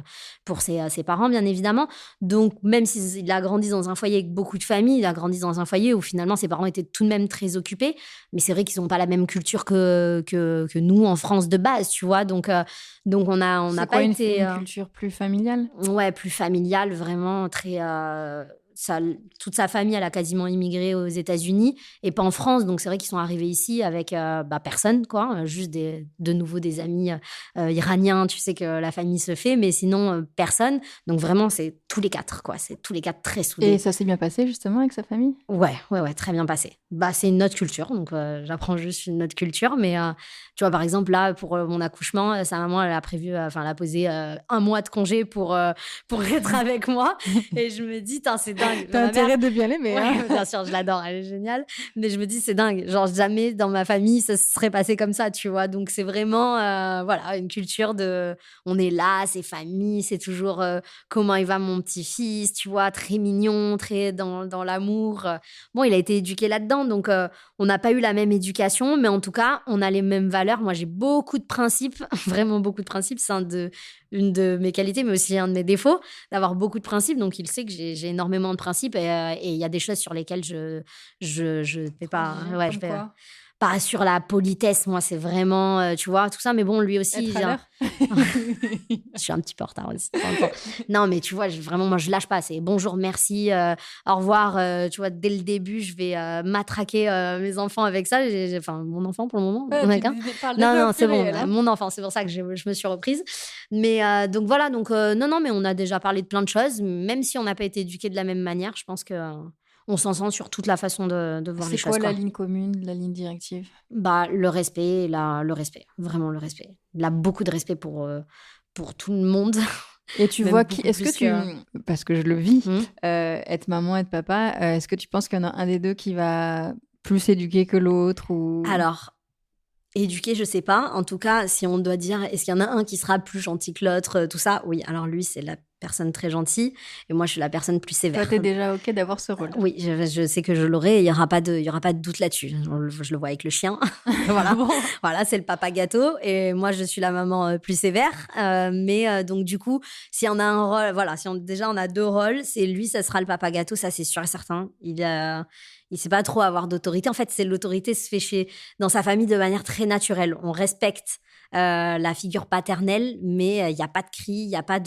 pour ses parents, bien évidemment. Donc, même s'il a grandi dans un foyer avec beaucoup de familles, il a grandi dans un foyer où finalement ses parents étaient tout de même très occupés. Mais c'est vrai qu'ils n'ont pas la même culture que nous en France de base, tu vois. Donc on n'a pas été... une culture plus familiale? Ouais, plus familiale, vraiment très... toute sa famille, elle a quasiment immigré aux États-Unis et pas en France. Donc, c'est vrai qu'ils sont arrivés ici avec personne, quoi. Juste de nouveau des amis iraniens. Tu sais que la famille se fait, mais sinon, personne. Donc, vraiment, c'est tous les quatre, quoi. C'est tous les quatre très soudés. Et ça s'est bien passé, justement, avec sa famille? Ouais, très bien passé. C'est une autre culture, donc j'apprends juste une autre culture. Mais tu vois, par exemple, là, pour mon accouchement, sa maman, elle a prévu, elle a posé 1 mois de congé pour être avec moi. Et je me dis, c'est dingue. T'as intérêt de bien l'aimer. Ouais, bien sûr, je l'adore, elle est géniale. Mais je me dis, c'est dingue. Genre, jamais dans ma famille, ça se serait passé comme ça, tu vois. Donc, c'est vraiment, une culture de... On est là, c'est famille, c'est toujours comment il va mon petit-fils, tu vois, très mignon, très dans l'amour. Bon, il a été éduqué là-dedans, donc on n'a pas eu la même éducation, mais en tout cas, on a les mêmes valeurs. Moi, j'ai beaucoup de principes, vraiment beaucoup de principes. C'est une de mes qualités, mais aussi un de mes défauts, d'avoir beaucoup de principes. Donc, il sait que j'ai énormément de principes et il y a des choses sur lesquelles je fais pas... Ouais, je fais pas sur la politesse. Moi, c'est vraiment, tu vois, tout ça. Mais bon, lui aussi... Être à l'heure. Je suis un petit peu en retard aussi. Non, mais tu vois, vraiment, moi, je lâche pas. C'est bonjour, merci, au revoir. Tu vois, dès le début, je vais matraquer mes enfants avec ça. Enfin, mon enfant pour le moment. Non, c'est bon. Mon enfant, c'est pour ça que je me suis reprise. Mais donc voilà, non, mais on a déjà parlé de plein de choses. Même si on n'a pas été éduqués de la même manière, je pense que on s'en sent sur toute la façon de voir les choses. C'est quoi la ligne commune, la ligne directive? Le respect, le respect, vraiment le respect. Il a beaucoup de respect pour tout le monde. Et tu vois qui est-ce que parce que je le vis, être maman, être papa, est-ce que tu penses qu'il y en a un des deux qui va plus éduquer que l'autre ou... Alors, éduquer, je sais pas. En tout cas, si on doit dire, est-ce qu'il y en a un qui sera plus gentil que l'autre, tout ça? Oui. Alors lui, c'est la personne très gentille et moi, je suis la personne plus sévère. Toi, t'es déjà OK d'avoir ce rôle? Oui, je sais que je l'aurai. Il y aura pas de doute là-dessus. Je le vois avec le chien. Voilà. Voilà, c'est le papa gâteau et moi, je suis la maman plus sévère. Mais donc du coup, s'il y en a un rôle, voilà, déjà on a 2 rôles, c'est lui, ça sera le papa gâteau, ça c'est sûr et certain. Il sait pas trop avoir d'autorité. En fait, l'autorité se fait dans sa famille de manière très naturelle. On respecte la figure paternelle, mais il n'y a pas de cri, il n'y a pas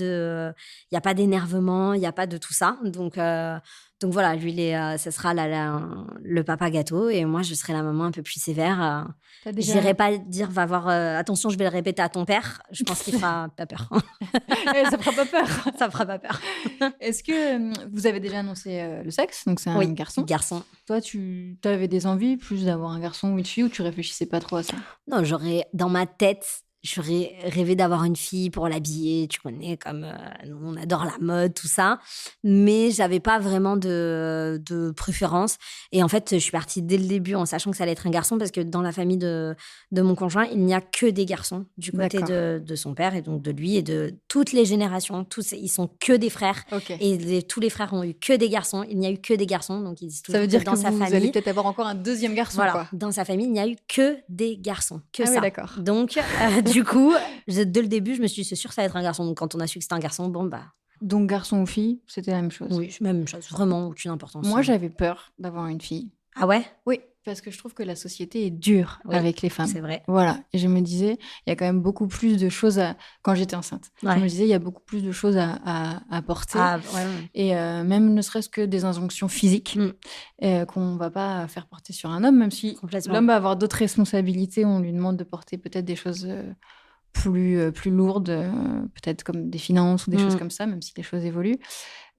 d'énervement, il n'y a pas de tout ça. Donc voilà, lui, ça sera le papa gâteau et moi, je serai la maman un peu plus sévère. Je n'irai pas dire, va voir, attention, je vais le répéter à ton père. Je pense qu'il fera pas peur. Ça fera pas peur. Ça fera pas peur. Est-ce que vous avez déjà annoncé le sexe? Donc c'est un garçon. Garçon. Toi, tu avais des envies plus d'avoir un garçon ou une fille ou tu réfléchissais pas trop à ça? Non, dans ma tête, J'aurais rêvé d'avoir une fille pour l'habiller, tu connais, comme nous, on adore la mode, tout ça. Mais j'avais pas vraiment de préférence. Et en fait, je suis partie dès le début en sachant que ça allait être un garçon parce que dans la famille de mon conjoint, il n'y a que des garçons du côté de son père et donc de lui et de toutes les générations. Ils sont que des frères. Ok. Et tous les frères ont eu que des garçons. Il n'y a eu que des garçons. Donc ils disent toujours Ça veut dire dans que sa vous famille, allez peut-être avoir encore un deuxième garçon, voilà, quoi. dans sa famille, il n'y a eu que des garçons. Que ça. Oui, d'accord. Donc, du coup, dès le début, je me suis dit, c'est sûr que ça va être un garçon. Donc, quand on a su que c'était un garçon, bon, bah. Donc, garçon ou fille, c'était la même chose. Oui, même chose. Vraiment, aucune importance. Moi, j'avais peur d'avoir une fille. Ah ouais? Oui, parce que je trouve que la société est dure avec les femmes. C'est vrai. Voilà. Et je me disais, il y a quand même beaucoup plus de choses quand j'étais enceinte. Ouais. Je me disais, il y a beaucoup plus de choses à porter. Ah, ouais. Et même ne serait-ce que des injonctions physiques qu'on ne va pas faire porter sur un homme, même si l'homme va avoir d'autres responsabilités. On lui demande de porter peut-être des choses plus lourdes, peut-être comme des finances ou des choses comme ça, même si les choses évoluent.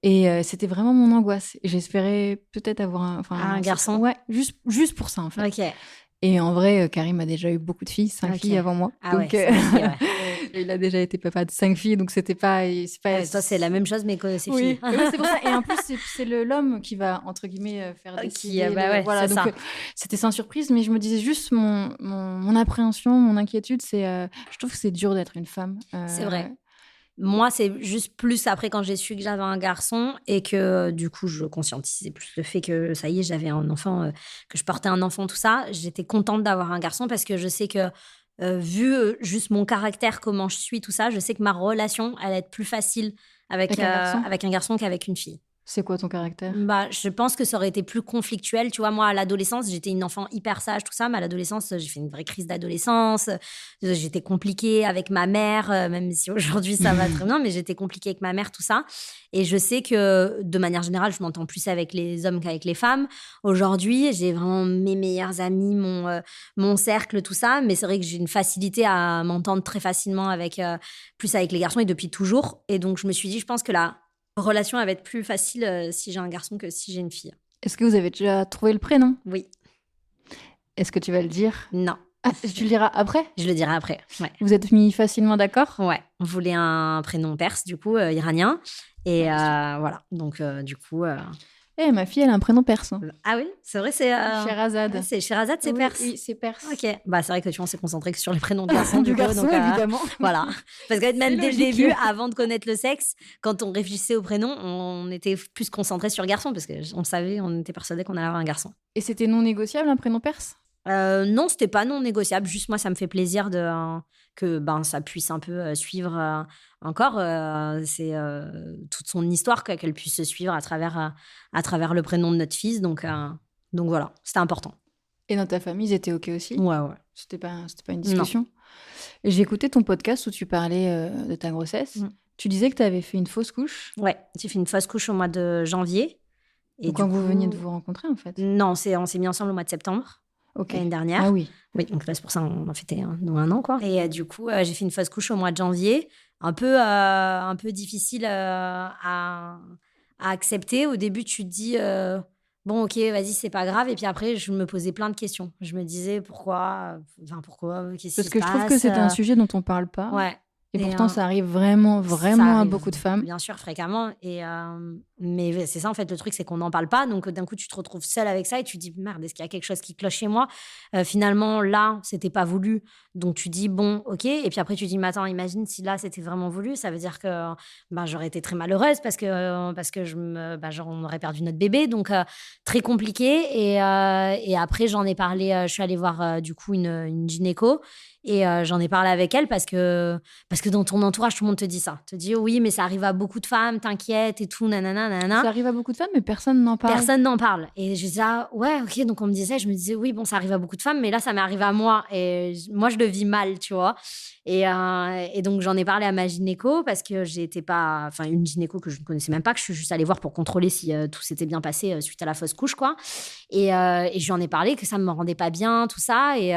Et c'était vraiment mon angoisse. J'espérais peut-être avoir un garçon. Ouais, juste pour ça, en fait. Ok. Et en vrai, Karim a déjà eu beaucoup de filles, 5 filles avant moi. Ah donc, il a déjà été papa de 5 filles, donc c'était pas... toi, c'est la même chose, mais que c'est oui. filles. Oui, c'est pour ça. Et en plus, c'est l'homme qui va, entre guillemets, faire décider. Voilà, donc c'était sans surprise, mais je me disais juste mon appréhension, mon inquiétude, c'est... je trouve que c'est dur d'être une femme. C'est vrai. Moi, c'est juste plus après quand j'ai su que j'avais un garçon et que du coup, je conscientisais plus le fait que ça y est, j'avais un enfant, que je portais un enfant, tout ça. J'étais contente d'avoir un garçon parce que je sais que vu juste mon caractère, comment je suis, tout ça, je sais que ma relation allait être plus facile avec un garçon qu'avec une fille. C'est quoi ton caractère ? Bah, je pense que ça aurait été plus conflictuel. Tu vois, moi, à l'adolescence, j'étais une enfant hyper sage, tout ça. Mais à l'adolescence, j'ai fait une vraie crise d'adolescence. J'étais compliquée avec ma mère, même si aujourd'hui, ça va très bien. Mais j'étais compliquée avec ma mère, tout ça. Et je sais que, de manière générale, je m'entends plus avec les hommes qu'avec les femmes. Aujourd'hui, j'ai vraiment mes meilleurs amis, mon cercle, tout ça. Mais c'est vrai que j'ai une facilité à m'entendre très facilement plus avec les garçons et depuis toujours. Et donc, je me suis dit, je pense que la relation va être plus facile si j'ai un garçon que si j'ai une fille. Est-ce que vous avez déjà trouvé le prénom ? Oui. Est-ce que tu vas le dire ? Non. Ah, tu le diras après ? Je le dirai après, ouais. Vous êtes mis facilement d'accord ? Ouais. On voulait un prénom perse, du coup, iranien. Et voilà. Donc, du coup... ma fille, elle a un prénom perse. Ah oui, c'est vrai, c'est... Sherazade. C'est Sherazade, c'est perse. Oui, c'est perse. Ok. Bah, c'est vrai que tu vois, on s'est concentré que sur les prénoms de garçons, du garçon, donc, évidemment. Voilà. Parce que même dès le début, avant de connaître le sexe, quand on réfléchissait au prénom, on était plus concentré sur garçon parce qu'on savait, on était persuadé qu'on allait avoir un garçon. Et c'était non négociable, un prénom perse ? Non, c'était pas non négociable. Juste moi, ça me fait plaisir que ça puisse un peu suivre encore. C'est toute son histoire, qu'elle puisse se suivre à travers le prénom de notre fils. Donc voilà, c'était important. Et dans ta famille, ils étaient OK aussi ? Ouais. C'était pas une discussion ? J'ai écouté ton podcast où tu parlais de ta grossesse. Tu disais que tu avais fait une fausse couche ? Ouais, j'ai fait une fausse couche au mois de janvier. Et quand vous veniez de vous rencontrer, en fait ? Non, on s'est mis ensemble au mois de septembre. L'année dernière. Ah oui. Oui, donc là, c'est pour ça qu'on a fêté un an, quoi. Et du coup, j'ai fait une fausse couche au mois de janvier. Un peu difficile à accepter. Au début, tu te dis, bon, ok, vas-y, c'est pas grave. Et puis après, je me posais plein de questions. Je me disais, pourquoi qu'est-ce qui se passe ? Parce que je trouve que c'est un sujet dont on parle pas. Ouais. Et pourtant, ça arrive vraiment à beaucoup de femmes. Bien sûr, fréquemment. Mais c'est ça, en fait, le truc, c'est qu'on n'en parle pas. Donc, d'un coup, tu te retrouves seule avec ça et tu te dis, merde, est-ce qu'il y a quelque chose qui cloche chez moi ? Finalement, là, c'était pas voulu. Donc, tu dis, bon, ok. Et puis après, tu dis, mais attends, imagine si là, c'était vraiment voulu. Ça veut dire que j'aurais été très malheureuse parce que on aurait perdu notre bébé. Donc, très compliqué. Et après, j'en ai parlé. Je suis allée voir, du coup, une gynéco. Et j'en ai parlé avec elle parce que dans ton entourage, tout le monde te dit ça. Te dit, oui, mais ça arrive à beaucoup de femmes, t'inquiète et tout, nanana, nanana. Ça arrive à beaucoup de femmes, mais personne n'en parle. Personne n'en parle. Et je disais, ouais, ok, donc on me disait, je me disais, oui, bon, ça arrive à beaucoup de femmes, mais là, ça m'est arrivé à moi. Et moi, je le vis mal, tu vois. Et donc, j'en ai parlé à ma gynéco parce que une gynéco que je ne connaissais même pas, que je suis juste allée voir pour contrôler si tout s'était bien passé suite à la fausse couche, quoi. Et je lui en ai parlé que ça ne me rendait pas bien, tout ça. Et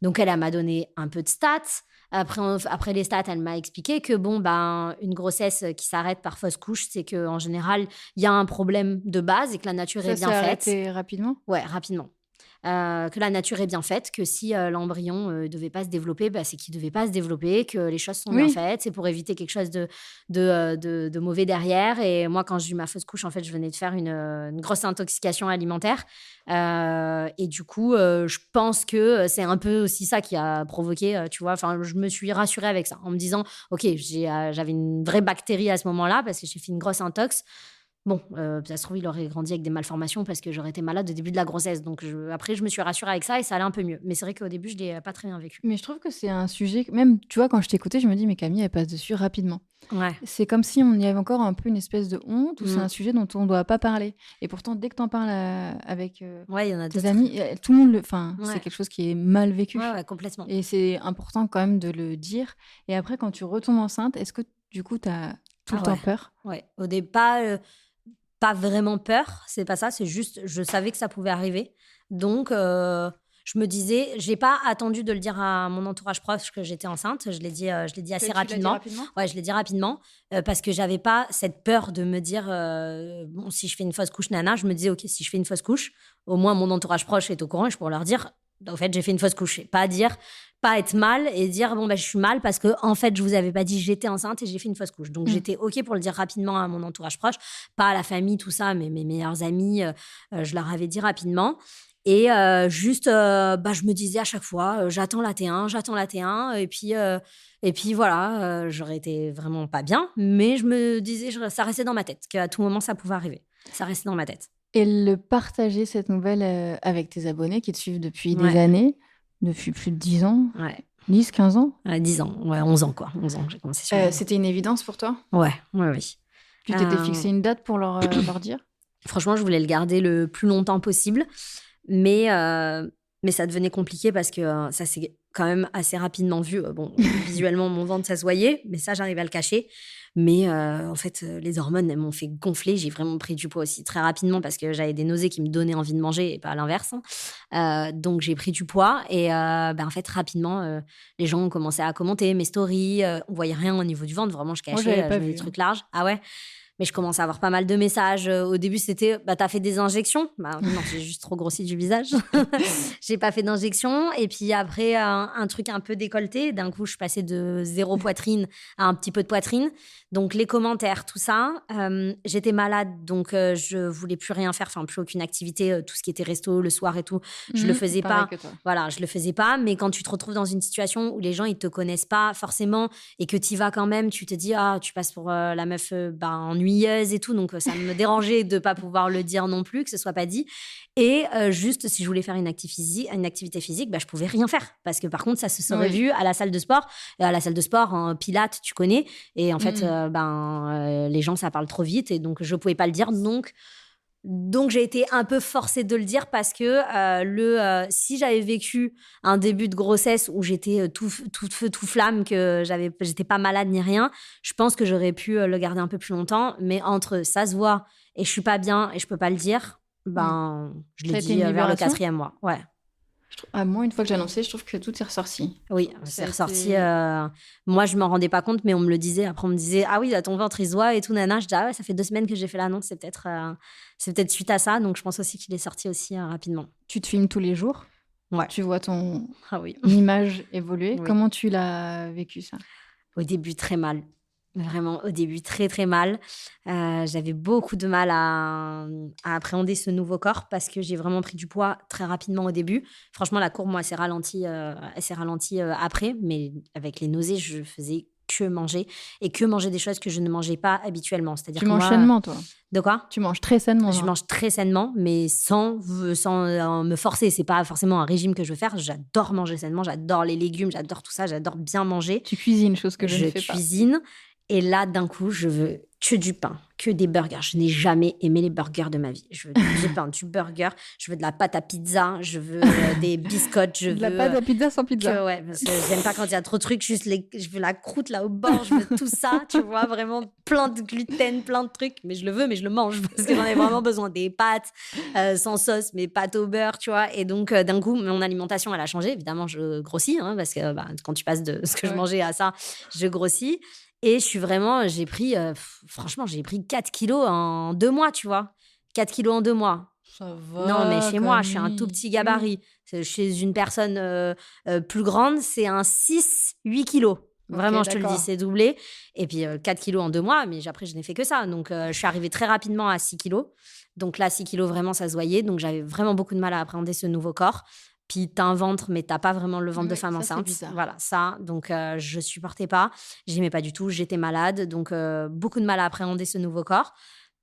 donc, elle m'a donné un peu de stats. Après les stats, elle m'a expliqué que une grossesse qui s'arrête par fausse couche, c'est qu'en général, il y a un problème de base et que la nature est bien faite. Ça s'est arrêté rapidement ? Ouais, rapidement. que la nature est bien faite, que si l'embryon ne devait pas se développer, c'est qu'il ne devait pas se développer, que les choses sont bien faites, c'est pour éviter quelque chose de mauvais derrière. Et moi, quand j'ai eu ma fausse couche, en fait, je venais de faire une grosse intoxication alimentaire. Et du coup, je pense que c'est un peu aussi ça qui a provoqué, tu vois, je me suis rassurée avec ça, en me disant, OK, j'avais une vraie bactérie à ce moment-là, parce que j'ai fait une grosse intox. Bon, ça se trouve, il aurait grandi avec des malformations parce que j'aurais été malade au début de la grossesse. Donc après, je me suis rassurée avec ça et ça allait un peu mieux. Mais c'est vrai qu'au début, je ne l'ai pas très bien vécu. Mais je trouve que c'est un sujet, même, tu vois, quand je t'écoutais, je me dis, mais Camille, elle passe dessus rapidement. Ouais. C'est comme si on y avait encore un peu une espèce de honte ou c'est un sujet dont on ne doit pas parler. Et pourtant, dès que tu en parles avec y en a tes amis, tout le monde c'est quelque chose qui est mal vécu. Ouais, complètement. Et c'est important quand même de le dire. Et après, quand tu retombes enceinte, est-ce que du coup, tu as tout le temps peur? Ouais, au départ, pas vraiment peur, c'est pas ça, c'est juste, je savais que ça pouvait arriver. Donc, je me disais, j'ai pas attendu de le dire à mon entourage proche que j'étais enceinte. Je l'ai dit assez rapidement. Ouais, je l'ai dit rapidement parce que j'avais pas cette peur de me dire, bon, si je fais une fausse couche, nana, je me disais, ok, si je fais une fausse couche, au moins mon entourage proche est au courant et je pourrais leur dire, en fait, j'ai fait une fausse couche. Pas être mal et dire, bon, je suis mal parce que, en fait, je vous avais pas dit j'étais enceinte et j'ai fait une fausse couche. Donc, j'étais ok pour le dire rapidement à mon entourage proche, pas à la famille, tout ça, mais mes meilleurs amis, je leur avais dit rapidement. Et je me disais à chaque fois, j'attends la T1. Et puis voilà, j'aurais été vraiment pas bien. Mais je me disais, ça restait dans ma tête, qu'à tout moment, ça pouvait arriver. Ça restait dans ma tête. Et le partager, cette nouvelle, avec tes abonnés qui te suivent depuis des années, depuis plus de 10 ans, 10, 15 ans 10 ans, 11 ans, quoi. 11 ans que j'ai commencé sur C'était une évidence pour toi? Oui. Tu t'étais fixé une date pour leur dire? Franchement, je voulais le garder le plus longtemps possible. Mais ça devenait compliqué parce que ça s'est quand même assez rapidement vu. Bon, visuellement, mon ventre, ça se voyait, mais ça, j'arrivais à le cacher. Mais en fait, les hormones, elles m'ont fait gonfler. J'ai vraiment pris du poids aussi très rapidement parce que j'avais des nausées qui me donnaient envie de manger et pas l'inverse. Donc, j'ai pris du poids. Et en fait, rapidement, les gens ont commencé à commenter mes stories. On voyait rien au niveau du ventre. Vraiment, je cachais. Moi, je mets des trucs larges. Ah ouais? Mais je commençais à avoir pas mal de messages. Au début, c'était t'as fait des injections? Non, j'ai juste trop grossi du visage. J'ai pas fait d'injection. Et puis après, un truc un peu décolleté. D'un coup, je passais de 0 poitrine à un petit peu de poitrine. Donc, les commentaires, tout ça. J'étais malade, donc je voulais plus rien faire. Enfin, plus aucune activité. Tout ce qui était resto, le soir et tout, je le faisais pas. Voilà, je le faisais pas. Mais quand tu te retrouves dans une situation où les gens, ils te connaissent pas forcément et que tu y vas quand même, tu te dis, tu passes pour la meuf ennuyeuse et tout, donc ça me dérangeait de pas pouvoir le dire non plus, que ce soit pas dit. Et juste, si je voulais faire une activité physique, je pouvais rien faire parce que par contre, ça se serait vu à la salle de sport. À la salle de sport, en pilates, tu connais. Et en fait, les gens, ça parle trop vite et donc je pouvais pas le dire. Donc, j'ai été un peu forcée de le dire parce que si j'avais vécu un début de grossesse où j'étais tout feu, tout flamme, que j'étais pas malade ni rien, je pense que j'aurais pu le garder un peu plus longtemps. Mais entre ça se voit et je suis pas bien et je peux pas le dire, je l'ai dit vers le 4e mois. Ouais. Moi, une fois que j'ai annoncé, je trouve que tout est ressorti. Oui, c'est ressorti. Moi, je m'en rendais pas compte, mais on me le disait. Après, on me disait, ah oui, ton ventre, il se voit et tout, nana. Je dis, ça fait 2 semaines que j'ai fait l'annonce. C'est peut-être suite à ça. Donc, je pense aussi qu'il est sorti aussi rapidement. Tu te filmes tous les jours? Ouais. Tu vois ton image évoluer. Oui. Comment tu l'as vécu, ça? Au début, très mal. Vraiment, au début, très, très mal. J'avais beaucoup de mal à appréhender ce nouveau corps parce que j'ai vraiment pris du poids très rapidement au début. Franchement, la courbe, moi, elle s'est ralentie après. Mais avec les nausées, je faisais que manger et que manger des choses que je ne mangeais pas habituellement. C'est-à-dire tu manges sainement, toi? De quoi? Tu manges très sainement. Je mange très sainement, mais sans me forcer. C'est pas forcément un régime que je veux faire. J'adore manger sainement, j'adore les légumes, j'adore tout ça, j'adore bien manger. Tu cuisines, chose que je ne fais pas. Je cuisine. Et là, d'un coup, je veux que du pain, que des burgers. Je n'ai jamais aimé les burgers de ma vie. Je veux du pain, du burger. Je veux de la pâte à pizza. Je veux des biscottes. De la pâte à pizza sans pizza. Ouais, parce que j'aime pas quand il y a trop de trucs. Je veux la croûte là au bord. Je veux tout ça, tu vois. Vraiment plein de gluten, plein de trucs. Mais je le veux, mais je le mange parce que j'en ai vraiment besoin. Des pâtes sans sauce, mais pâtes au beurre, tu vois. Et donc, d'un coup, mon alimentation, elle a changé. Évidemment, je grossis parce que quand tu passes de ce que je mangeais à ça, je grossis. Et j'ai pris 4 kilos en 2 mois, tu vois. 4 kilos en 2 mois. Ça va. Non, mais chez moi, je suis un tout Camille. petit Oui. gabarit. Chez une personne plus grande, c'est un 6-8 kilos. Ok, Vraiment, je te le dis, d'accord. c'est doublé. Et puis 4 kilos en 2 mois, mais après, je n'ai fait que ça. Donc, je suis arrivée très rapidement à 6 kilos. Donc là, 6 kilos, vraiment, ça se voyait. Donc, j'avais vraiment beaucoup de mal à appréhender ce nouveau corps. Puis, t'as un ventre, mais t'as pas vraiment le ventre de Oui, femme ça, c'est enceinte. bizarre. Voilà, ça. Donc, je supportais pas. J'aimais pas du tout. J'étais malade. Donc, beaucoup de mal à appréhender ce nouveau corps.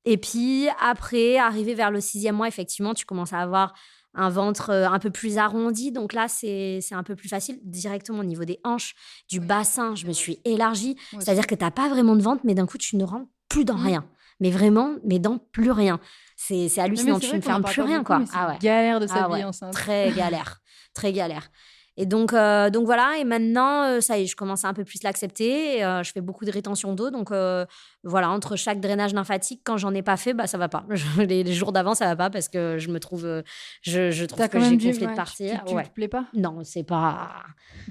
Et puis après, arrivé vers le 6e mois, effectivement, tu commences à avoir un ventre un peu plus arrondi. Donc là, c'est un peu plus facile. Directement au niveau des hanches, du bassin, je me suis élargie. Moi C'est-à-dire aussi. que tu n'as pas vraiment de ventre, mais d'un coup, tu ne rentres plus dans Mm. rien. Mais vraiment, mais dans plus rien. C'est Non, mais hallucinant. c'est Tu vrai ne qu'on en fermes parle plus pas rien, beaucoup, quoi. mais c'est Ah une ouais. galère de Ah s'habiller ouais. enceinte. Très galère. Très galère. Et donc voilà, et maintenant, ça y est, je commence à un peu plus l'accepter. Et, je fais beaucoup de rétention d'eau. Donc voilà, entre chaque drainage lymphatique, quand j'en ai pas fait, bah ça va pas. Les jours d'avant, ça va pas parce que je me trouve, je trouve T'as que quand j'ai même dû, gonflé de ouais, partir. tu Ouais. te plais pas? Non, c'est pas.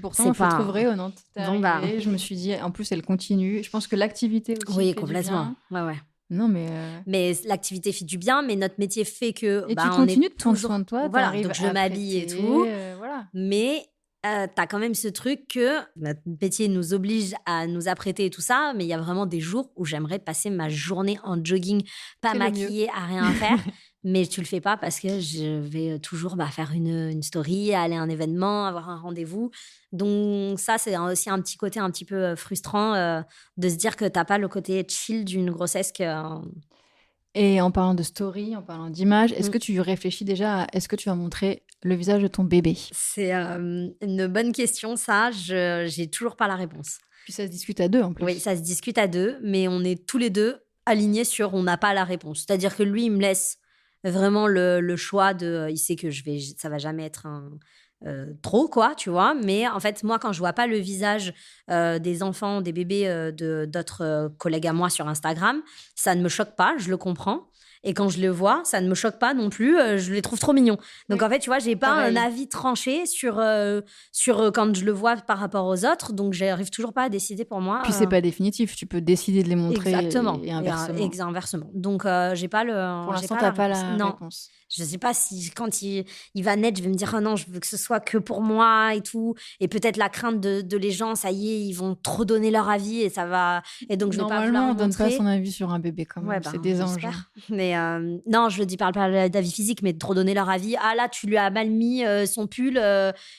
Pourtant, C'est moi, faut être pas. vrai, honnête. T'es Bon, bah. arrivée, je me suis dit, en plus, elle continue. Je pense que l'activité aussi Oui, fait du complètement. bien. Ouais, ouais. Non, mais. Mais l'activité fait du bien, mais notre métier fait que Et bah, tu on continues de est prendre toujours. soin de toi, Voilà, t'arrives donc je à m'habille et prêter, tout. voilà. Mais tu as quand même ce truc que notre métier nous oblige à nous apprêter et tout ça, mais il y a vraiment des jours où j'aimerais passer ma journée en jogging, pas C'est le mieux. maquillée, à rien faire. Mais tu le fais pas parce que je vais toujours faire une story, aller à un événement, avoir un rendez-vous. Donc ça, c'est aussi un petit côté un petit peu frustrant de se dire que t'as pas le côté chill d'une grossesse que... Et en parlant de story, en parlant d'image, est-ce Mm. que tu réfléchis déjà à est-ce que tu vas montrer le visage de ton bébé? C'est une bonne question, ça. J'ai toujours pas la réponse. Puis ça se discute à deux en plus. Oui, ça se discute à deux, mais on est tous les deux alignés sur on n'a pas la réponse. C'est-à-dire que lui, il me laisse vraiment le choix de... il sait que ça va jamais être trop, quoi, tu vois. Mais en fait, moi, quand je vois pas le visage des enfants, des bébés d'autres collègues à moi sur Instagram, ça ne me choque pas, je le comprends. Et quand je le vois, ça ne me choque pas non plus, je les trouve trop mignons. Donc Oui, en fait, tu vois, j'ai pas pareil. un avis tranché sur quand je le vois par rapport aux autres, donc j'arrive toujours pas à décider pour moi. Puis c'est pas définitif, tu peux décider de les montrer Exactement. et inversement. Inversement. Donc j'ai pas Pour j'ai l'instant, pas t'as la pas réponse. la Non. réponse. Je sais pas si quand il va naître, je vais me dire ah non, je veux que ce soit que pour moi et tout. Et peut-être la crainte de les gens, ça y est, ils vont trop donner leur avis et ça va. Et donc je vais pas Normalement, vouloir on donne pas montrer. son avis sur un bébé quand même. Ouais, C'est des anges. j'espère. Mais non, je parle pas d'avis physique, mais de trop donner leur avis. Ah là, tu lui as mal mis son pull.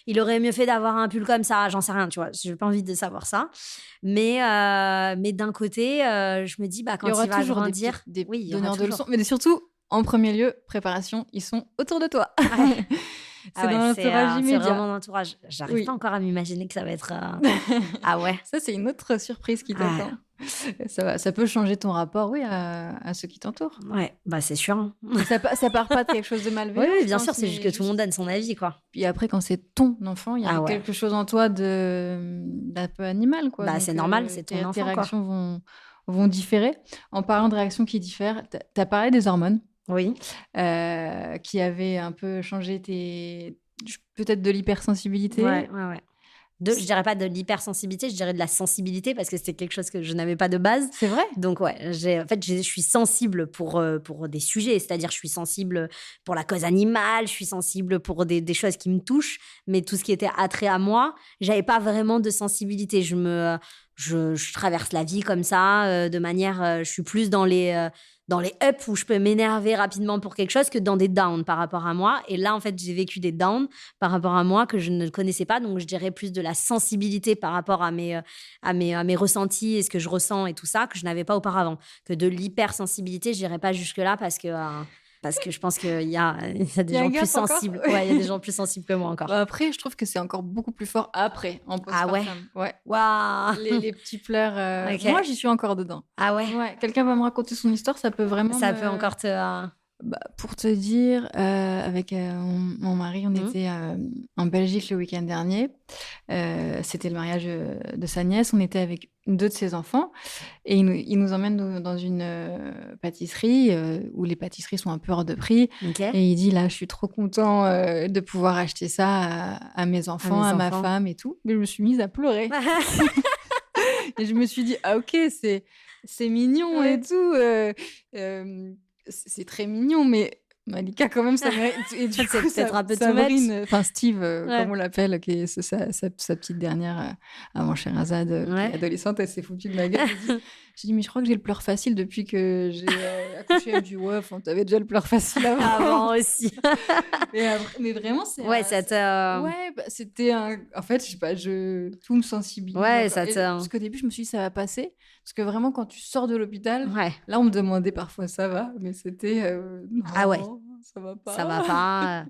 Il aurait mieux fait d'avoir un pull comme ça. J'en sais rien, tu vois. J'ai pas envie de savoir ça. Mais d'un côté, je me dis bah quand Il y aura il va toujours grandir, des oui, il y aura donneurs de toujours. leçons, mais surtout, en premier lieu, préparation, ils sont autour de toi. Ouais. C'est dans l'entourage c'est immédiat. vraiment l'entourage. J'arrive Oui. pas encore à m'imaginer que ça va être. Ah ouais. Ça, c'est une autre surprise qui Ah. t'attend. Ça peut changer ton rapport, oui, à ceux qui t'entourent. Ouais, bah c'est sûr. Hein. Ça part pas de quelque chose de malveillant. Oui, je bien pense, sûr, c'est mais juste que tout le monde donne son avis, quoi. Puis après, quand c'est ton enfant, il y a Ah ouais. quelque chose en toi d'un peu animal, quoi. Bah, Donc, c'est normal, c'est ton tes enfant, quoi. réactions vont différer. En parlant de réactions qui diffèrent, t'as parlé des hormones Oui. qui avaient un peu changé peut-être de l'hypersensibilité. Ouais. Je dirais pas de l'hypersensibilité, je dirais de la sensibilité parce que c'était quelque chose que je n'avais pas de base. C'est vrai? Donc ouais, je suis sensible pour des sujets, c'est-à-dire je suis sensible pour la cause animale, je suis sensible pour des choses qui me touchent, mais tout ce qui était attrait à moi, j'avais pas vraiment de sensibilité. Je traverse la vie comme ça, de manière, je suis plus dans les ups où je peux m'énerver rapidement pour quelque chose que dans des downs par rapport à moi. Et là, en fait, j'ai vécu des downs par rapport à moi que je ne connaissais pas. Donc, je dirais plus de la sensibilité par rapport à mes ressentis et ce que je ressens et tout ça que je n'avais pas auparavant. Que de l'hypersensibilité, je dirais pas jusque-là parce que je pense qu'il y a des gens plus sensibles. Ouais, il y a des gens plus sensibles que moi encore. Bah après, je trouve que c'est encore beaucoup plus fort après, en Ah ouais? Ouais. Waouh! Les petits pleurs. Ok. Moi, j'y suis encore dedans. Ah ouais? Ouais. Quelqu'un va me raconter son histoire, ça peut vraiment. Ça peut encore te... Bah, pour te dire, avec mon mari, on était en Belgique le week-end dernier. C'était le mariage de sa nièce. On était avec 2 de ses enfants. Et il nous emmène dans une pâtisserie où les pâtisseries sont un peu hors de prix. Ok. Et il dit, là, je suis trop content de pouvoir acheter ça à mes enfants, à ma femme et tout. Mais je me suis mise à pleurer. Et je me suis dit, ah ok, c'est mignon et tout. C'est très mignon, mais Malika, quand même, ça mérite. Et du C'est coup, peut-être un peu too Sabrine, enfin Steve, Ouais. comme on l'appelle, qui est sa petite dernière avant Sherazade, qui Ouais. est adolescente, elle s'est foutue de ma gueule. J'ai dit, mais je crois que j'ai le pleur facile depuis que j'ai accouché. Elle me dit, ouais, enfin, t'avais déjà le pleur facile avant. Avant aussi. Mais vraiment, c'est. Ouais, ça te. Ouais, bah, c'était un. En fait, je sais pas, tout me sensibilise. Ouais, encore. ça te. Parce qu'au début, je me suis dit, ça va passer. Parce que vraiment, quand tu sors de l'hôpital, Ouais. là, on me demandait parfois, ça va, mais c'était. Non, Ah ouais. ça va pas. Ça va pas.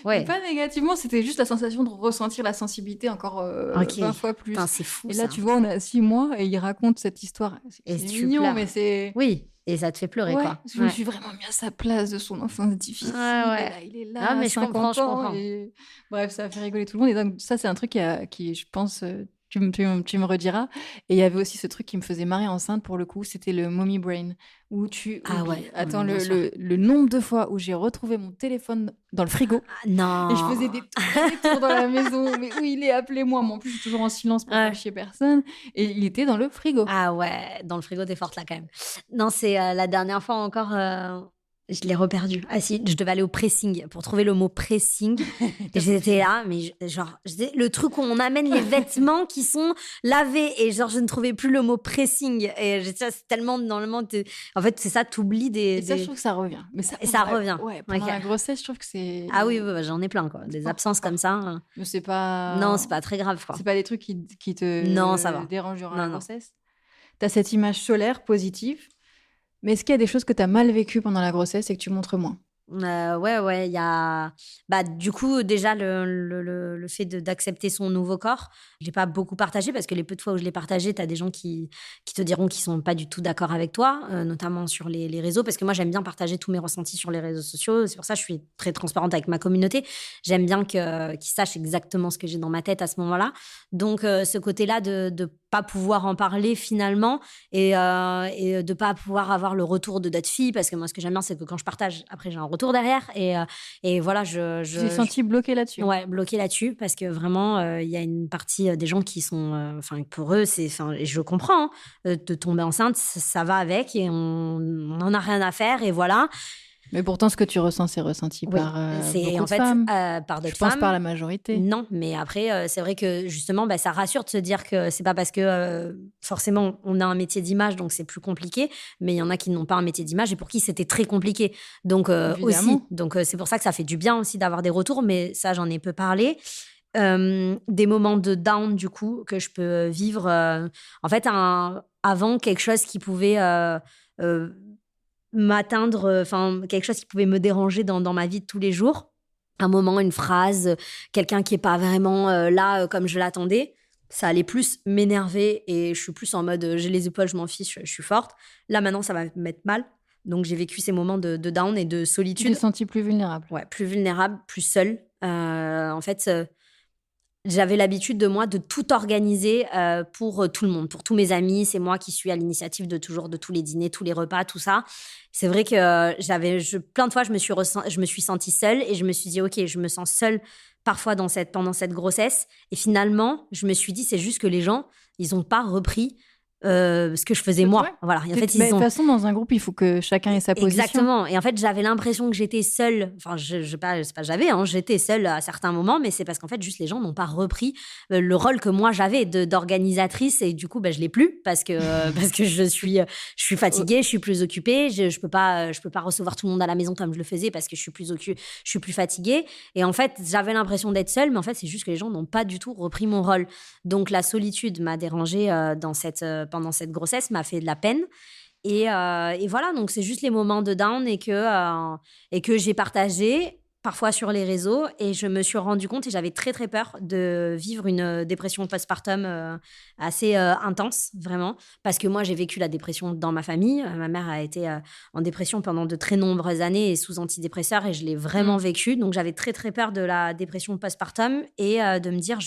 Mais Ouais. pas négativement, c'était juste la sensation de ressentir la sensibilité encore Ok. 20 fois plus. Putain, c'est fou Et ça. là, tu vois, on a 6 mois et il raconte cette histoire. Et C'est tu mignon, pleures. mais c'est. Oui. Et ça te fait pleurer, Ouais, quoi. je me suis vraiment mis à sa place de son enfance difficile. Ouais. Et là, il est là, Ah, mais je 50 comprends, je ans. comprends. Et... Bref, ça a fait rigoler tout le monde. Et donc, ça, c'est un truc qui je pense, tu me rediras. Et il y avait aussi ce truc qui me faisait marrer enceinte, pour le coup, c'était le mommy brain. Où tu Ah oublies. ouais. Attends, bien sûr. le nombre de fois où j'ai retrouvé mon téléphone dans le frigo. Ah, non. Et je faisais des tours dans la maison. Mais où il est, appelez-moi. Mais en plus, je suis toujours en silence pour faire chier personne. Et il était dans le frigo. Ah ouais, dans le frigo, t'es forte là quand même. Non, c'est la dernière fois encore, je l'ai reperdu. Ah si, je devais aller au pressing pour trouver le mot pressing. Et j'étais là, mais le truc où on amène les vêtements qui sont lavés. Et genre, je ne trouvais plus le mot pressing. Et j'étais là, c'est tellement normalement. En fait, c'est ça, t'oublies des. Et ça, je trouve que ça revient. Mais ça, Et ça revient. Ouais, pendant la grossesse, je trouve que c'est. Ah oui, ouais, j'en ai plein, quoi. Des absences comme ça. Mais c'est pas. Non, c'est pas très grave, quoi. C'est pas des trucs qui te Non, ça va. dérangent durant la Non. grossesse. T'as cette image solaire, positive. Mais est-ce qu'il y a des choses que t'as mal vécues pendant la grossesse et que tu montres moins? Ouais, il y a du coup déjà le fait d'accepter son nouveau corps. Je l'ai pas beaucoup partagé parce que les peu de fois où je l'ai partagé, tu as des gens qui te diront qu'ils sont pas du tout d'accord avec toi, notamment sur les réseaux, parce que moi j'aime bien partager tous mes ressentis sur les réseaux sociaux. C'est pour ça que je suis très transparente avec ma communauté. J'aime bien qu'ils sachent exactement ce que j'ai dans ma tête à ce moment-là. Donc ce côté-là de pas pouvoir en parler finalement et de pas pouvoir avoir le retour de d'autres filles, parce que moi ce que j'aime bien c'est que quand je partage, après j'ai un retour derrière et voilà, J'ai senti bloqué là-dessus. Ouais, bloqué là-dessus, parce que vraiment il y a une partie des gens qui sont pour eux c'est et je comprends de tomber enceinte, ça va avec et on n'en a rien à faire et voilà. Mais pourtant, ce que tu ressens, c'est ressenti par beaucoup de femmes. Par d'autres Je pense femmes. par la majorité. Non, mais après, c'est vrai que justement, ça rassure de se dire que c'est pas parce que forcément on a un métier d'image, donc c'est plus compliqué, mais il y en a qui n'ont pas un métier d'image et pour qui c'était très compliqué. Donc aussi, donc c'est pour ça que ça fait du bien aussi d'avoir des retours, mais ça j'en ai peu parlé. Des moments de down du coup que je peux vivre. En fait, avant quelque chose qui pouvait m'atteindre, quelque chose qui pouvait me déranger dans ma vie de tous les jours. Un moment, une phrase, quelqu'un qui est pas vraiment là comme je l'attendais. Ça allait plus m'énerver et je suis plus en mode j'ai les épaules, je m'en fiche, je suis forte. Là, maintenant, ça va me mettre mal. Donc, j'ai vécu ces moments de down et de solitude. Tu t'es sentie plus vulnérable. Ouais, plus vulnérable, plus seule. En fait, j'avais l'habitude de tout organiser pour tout le monde, pour tous mes amis. C'est moi qui suis à l'initiative de tous les dîners, tous les repas, tout ça. C'est vrai que plein de fois, je me suis sentie seule et je me suis dit, OK, je me sens seule parfois pendant cette grossesse. Et finalement, je me suis dit, c'est juste que les gens, ils n'ont pas repris ce que je faisais moi. Ouais. Voilà. Et en fait, de toute façon, dans un groupe, il faut que chacun ait sa position. Exactement. Et en fait, j'avais l'impression que j'étais seule. Enfin, c'est pas j'avais, j'étais seule à certains moments, mais c'est parce qu'en fait, juste les gens n'ont pas repris le rôle que moi j'avais d'organisatrice. Et du coup, je l'ai plus parce que je suis fatiguée, je suis plus occupée, je peux pas recevoir tout le monde à la maison comme je le faisais parce que je suis plus fatiguée. Et en fait, j'avais l'impression d'être seule, mais en fait, c'est juste que les gens n'ont pas du tout repris mon rôle. Donc, la solitude m'a dérangée pendant cette grossesse, m'a fait de la peine. Et voilà, donc c'est juste les moments de down et que j'ai partagé parfois sur les réseaux et je me suis rendu compte et j'avais très très peur de vivre une dépression postpartum assez intense, vraiment, parce que moi j'ai vécu la dépression dans ma famille. Ma mère a été en dépression pendant de très nombreuses années et sous antidépresseurs et je l'ai vraiment vécu, donc j'avais très très peur de la dépression postpartum et de me dire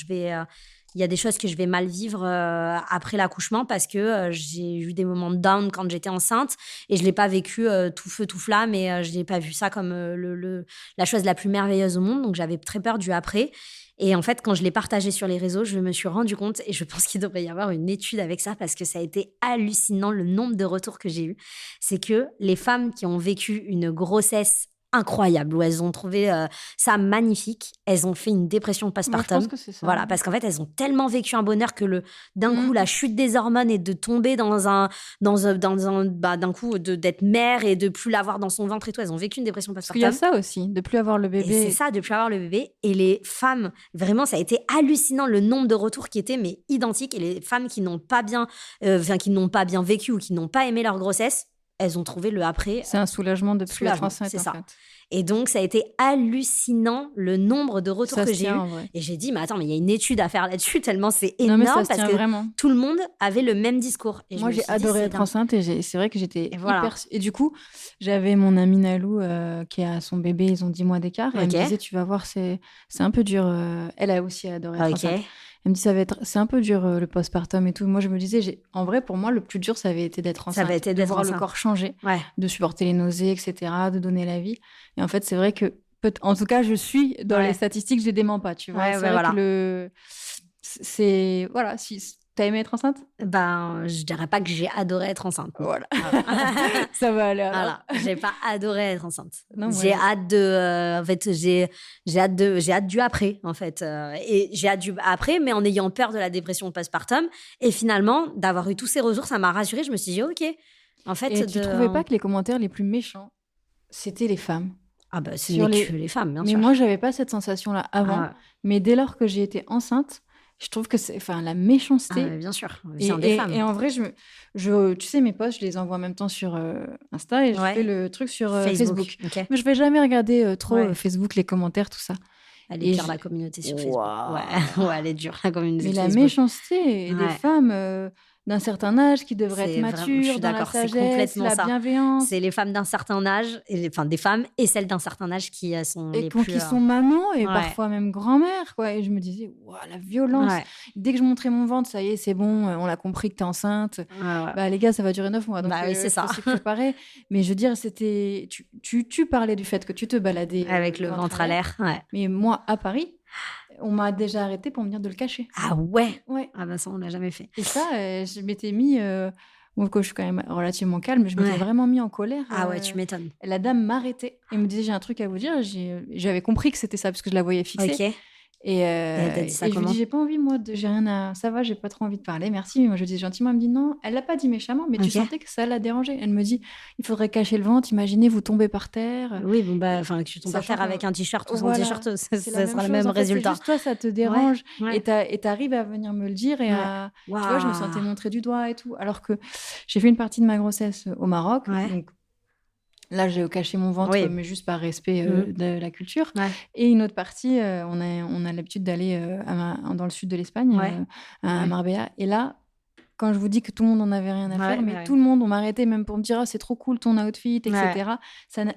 il y a des choses que je vais mal vivre après l'accouchement parce que j'ai eu des moments de down quand j'étais enceinte et je ne l'ai pas vécu tout feu, tout flamme et je n'ai pas vu ça comme la chose la plus merveilleuse au monde. Donc, j'avais très peur du après. Et en fait, quand je l'ai partagé sur les réseaux, je me suis rendu compte et je pense qu'il devrait y avoir une étude avec ça parce que ça a été hallucinant le nombre de retours que j'ai eu. C'est que les femmes qui ont vécu une grossesse incroyable, où elles ont trouvé ça magnifique. Elles ont fait une dépression Moi, je postpartum. pense que c'est ça. Voilà, parce qu'en fait, elles ont tellement vécu un bonheur que d'un coup, Mm. la chute des hormones et de tomber d'un coup, d'être mère et de plus l'avoir dans son ventre et tout, elles ont vécu une dépression Parce qu'il y a postpartum. ça aussi, de plus avoir le Et c'est bébé. ça, de plus avoir le bébé. Et les femmes, vraiment, ça a été hallucinant le nombre de retours qui étaient mais identiques. Et les femmes qui n'ont pas bien vécu ou qui n'ont pas aimé leur grossesse, elles ont trouvé le après. C'est un soulagement de plus être Soulagement, enceinte, c'est en ça. fait. Et donc, ça a été hallucinant le nombre de retours Ça que se j'ai tient, eu. en vrai. Et j'ai dit, mais attends, mais il y a une étude à faire là-dessus, tellement c'est Non, énorme mais ça se parce tient que vraiment. tout le monde avait le même discours. Et je Moi, me j'ai suis dit, adoré c'est être dingue. enceinte et c'est vrai que j'étais Et voilà. hyper... Et du coup, j'avais mon amie Nalou qui a son bébé, ils ont 10 mois d'écart. Et elle me Ok. disait, tu vas voir, c'est un peu dur. Elle a aussi adoré être Ok. enceinte. Elle me dit, c'est un peu dur le postpartum et tout. Moi, je me disais, en vrai, pour moi, le plus dur, ça avait été d'être enceinte. Ça avait été de d'être voir le enceinte. corps changer, Ouais. de supporter les nausées, etc., de donner la vie. Et en fait, c'est vrai que, en tout cas, je suis dans Ouais. les statistiques, je les dément pas, tu vois. Ouais, c'est ouais, vrai voilà. que c'est... Voilà, si t'as aimé être enceinte? Ben, je dirais pas que j'ai adoré être enceinte. non. Voilà. Voilà. Ça va aller alors. Voilà, j'ai pas adoré être enceinte. Non, moi, j'ai hâte de, en fait, j'ai hâte du après, en fait, et j'ai hâte du après, mais en ayant peur de la dépression postpartum. Et finalement, d'avoir eu tous ces retours, ça m'a rassurée. Je me suis dit, ok, en fait, Et tu trouvais pas que les commentaires les plus méchants, c'était les femmes? Ah bah, c'est sur que les femmes, bien Mais sûr. moi, j'avais pas cette sensation-là avant. Ah, Mais dès lors que j'ai été enceinte, je trouve que c'est, enfin, la méchanceté. bien sûr, Et, vient des et- femmes. et en vrai, tu sais, mes posts, je les envoie en même temps sur Insta et je Ouais. fais le truc sur Facebook. Ok. Mais je vais jamais regarder trop Ouais. Facebook, les commentaires, tout ça. Elle Et est dure, je- la communauté sur Facebook. Waouh. Ouais, elle est dure, la communauté Mais sur la Facebook. méchanceté des Ouais. femmes d'un certain âge qui devraient C'est être vraiment- je matures, suis dans la d'accord, c'est sagesse, complètement la ça. bienveillance. C'est les femmes d'un certain âge, enfin des femmes et celles d'un certain âge qui sont Et les plus... qui sont mamans et ouais. parfois même grand-mère, quoi. Et je me disais, waouh, la violence. Ouais. Dès que je montrais mon ventre, ça y est, c'est bon, on a compris que t'es enceinte. Ouais. Bah, les gars, ça va durer 9 mois, donc Bah oui, c'est ça. faut s'y préparer. Mais je veux dire, c'était... Tu parlais du fait que tu te baladais... Avec le ventre à l'air. Ouais. Mais moi, à Paris, on m'a déjà arrêté pour me dire de le cacher. Ah ouais. Ouais. Ah bah ça, on l'a jamais fait. Et ça, je m'étais mis... Moi, je suis quand même relativement calme, je m'étais Ouais. vraiment mis en colère. Ah ouais, tu m'étonnes. La dame m'arrêtait et me disait, j'ai un truc à vous dire. J'avais compris que c'était ça, parce que je la voyais fixée. Ok. Et elle t'a dit ça je lui comment dis, j'ai pas envie, moi, j'ai rien à... Ça va, j'ai pas trop envie de parler, merci. Mais moi, je dis gentiment, elle me dit non. Elle l'a pas dit méchamment, mais tu Ok. sentais que ça l'a dérangée. Elle me dit, il faudrait cacher le ventre, imaginez, vous tombez par terre. Oui, bon bah, enfin, que tu tombes par Sachant terre avec un t-shirt ou sans Voilà, t-shirt, ça c'est la sera le chose. même En fait, résultat. C'est juste toi, ça te dérange. Ouais. Et t'arrives à venir me le dire et Ouais. à... Tu vois, je me sentais montrer du doigt et tout. Alors que j'ai fait une partie de ma grossesse au Maroc. Ouais. Donc là, j'ai caché mon ventre, Oui. mais juste par respect de la culture. Ouais. Et une autre partie, on a l'habitude d'aller dans le sud de l'Espagne, Ouais. à Ouais. Marbella. Et là, quand je vous dis que tout le monde en avait rien à Ouais, faire, mais ouais. tout le monde, on m'arrêtait même pour me dire, ah, c'est trop cool ton outfit, etc.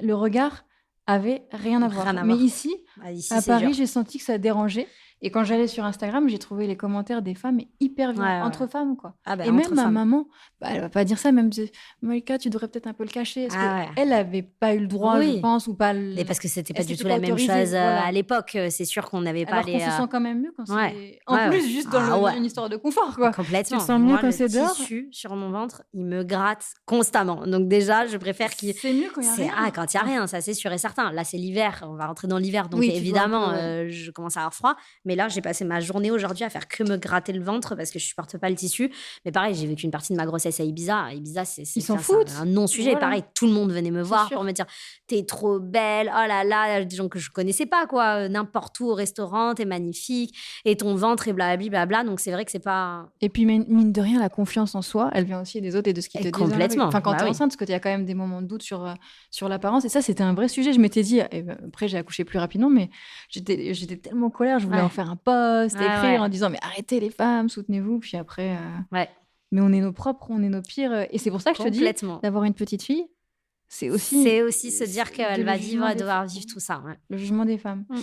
Le regard avait rien à voir. Rien à Mais voir. ici, Ah, ici, à c'est Paris, dur. j'ai senti que ça dérangeait. Et quand j'allais sur Instagram, j'ai trouvé les commentaires des femmes hyper violents, Ouais, ouais. entre femmes, quoi. Ah bah, Et entre même ma femmes. maman, elle va pas dire ça, même si Malika, tu devrais peut-être un peu le cacher. Parce Ah ouais. qu'elle avait pas eu le droit, Oui. je pense, ou pas Mais parce que c'était pas elle du s'était tout pas la même autorisée, chose voilà. à l'époque. C'est sûr qu'on n'avait pas Alors qu'on se sent quand même mieux quand Ouais. c'est... En Ouais, plus, ouais. juste dans Ah ouais. une histoire de confort, quoi. Complètement. Tu te sens mieux Moi, quand le c'est dehors. tissu sur mon ventre, il me gratte constamment. Donc déjà, je préfère qu'il... C'est mieux quand il y a rien. quand il n'y a rien, ça c'est sûr et certain. Là, c'est l'hiver, on va rentrer dans l'hiver, donc Oui, tu vois évidemment, un peu, ouais. je commence à avoir froid. Mais là, j'ai passé ma journée aujourd'hui à faire que me gratter le ventre parce que je supporte pas le tissu. Mais pareil, j'ai vécu une partie de ma grossesse à Ibiza. À Ibiza, Ils s'en c'est foutent. un non-sujet. Voilà. Pareil, tout le monde venait me voir sûr. pour me dire t'es trop belle, oh là là, des gens que je connaissais pas, quoi. N'importe où au restaurant, t'es magnifique, et ton ventre, et blablabla. Blabla. Donc c'est vrai que c'est pas. Et puis, mine de rien, la confiance en soi, elle vient aussi des autres et de ce qu'ils Et te disent. complètement. Enfin, quand Bah t'es oui. enceinte, parce qu'il y a quand même des moments de doute sur l'apparence. Et ça, c'était un vrai sujet. Je m'étais dit, et après, j'ai accouché plus rapidement, mais j'étais tellement en colère, je voulais Ouais. en faire un post, Ouais, écrire ouais. en disant, mais arrêtez les femmes, soutenez-vous. Puis après, Ouais, mais on est nos propres, on est nos pires. Et c'est pour ça que je te dis, complètement. d'avoir une petite fille, c'est aussi C'est aussi se dire qu'elle le va jugement des devoir femmes. vivre tout ça. Ouais. Le jugement des femmes. Mm.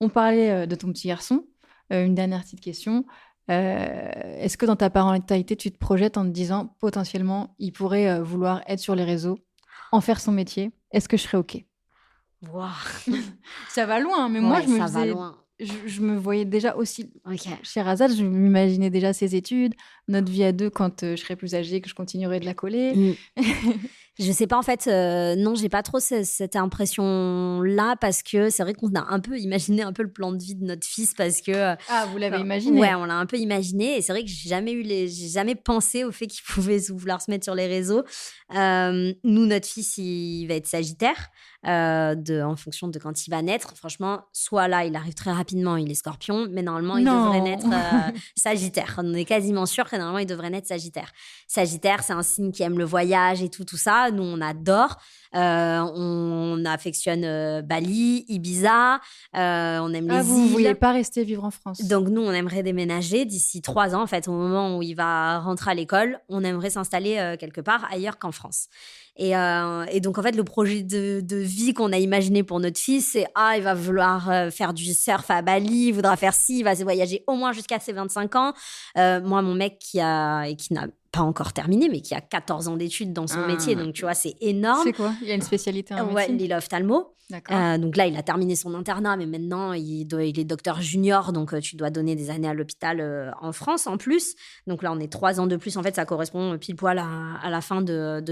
On parlait de ton petit garçon. Une dernière petite question. Est-ce que dans ta parentalité, tu te projettes en te disant potentiellement, il pourrait vouloir être sur les réseaux, en faire son métier? Est-ce que je serais OK? Wow. Ça va loin, mais moi, Ouais, je me ça va disais, loin. je me voyais déjà aussi Ok. chez Razad, je m'imaginais déjà ses études, notre vie à deux quand je serais plus âgée, que je continuerai de la coller. Mm. Je sais pas, en fait, non, j'ai pas trop cette impression-là parce que c'est vrai qu'on a un peu imaginé un peu le plan de vie de notre fils parce que Ah, vous l'avez imaginé? ouais, on l'a un peu imaginé et c'est vrai que j'ai jamais pensé au fait qu'il pouvait vouloir se mettre sur les réseaux. Nous, notre fils, il va être Sagittaire, en fonction de quand il va naître. Franchement, soit là, il arrive très rapidement, il est Scorpion, mais normalement, il devrait Non. naître Sagittaire. On est quasiment sûr que normalement, il devrait naître Sagittaire. Sagittaire, c'est un signe qui aime le voyage et tout ça. Nous, on adore. On affectionne Bali, Ibiza, on aime les Vous ne îles. vouliez pas rester vivre en France? Donc nous, on aimerait déménager d'ici 3 ans. En fait, au moment où il va rentrer à l'école, on aimerait s'installer quelque part ailleurs qu'en France. Et donc, en fait, le projet de vie qu'on a imaginé pour notre fils, c'est il va vouloir faire du surf à Bali, il voudra faire ci, il va voyager au moins jusqu'à ses 25 ans. Moi, mon mec qui n'a pas encore terminé, mais qui a 14 ans d'études dans son métier. Donc, tu vois, c'est énorme. C'est quoi? Il y a une spécialité en Ouais, médecine? il est ophtalmo. D'accord. Donc là, il a terminé son internat, mais maintenant, il est docteur junior. Donc, tu dois donner des années à l'hôpital en France en plus. Donc là, on est 3 ans de plus. En fait, ça correspond pile poil à la fin de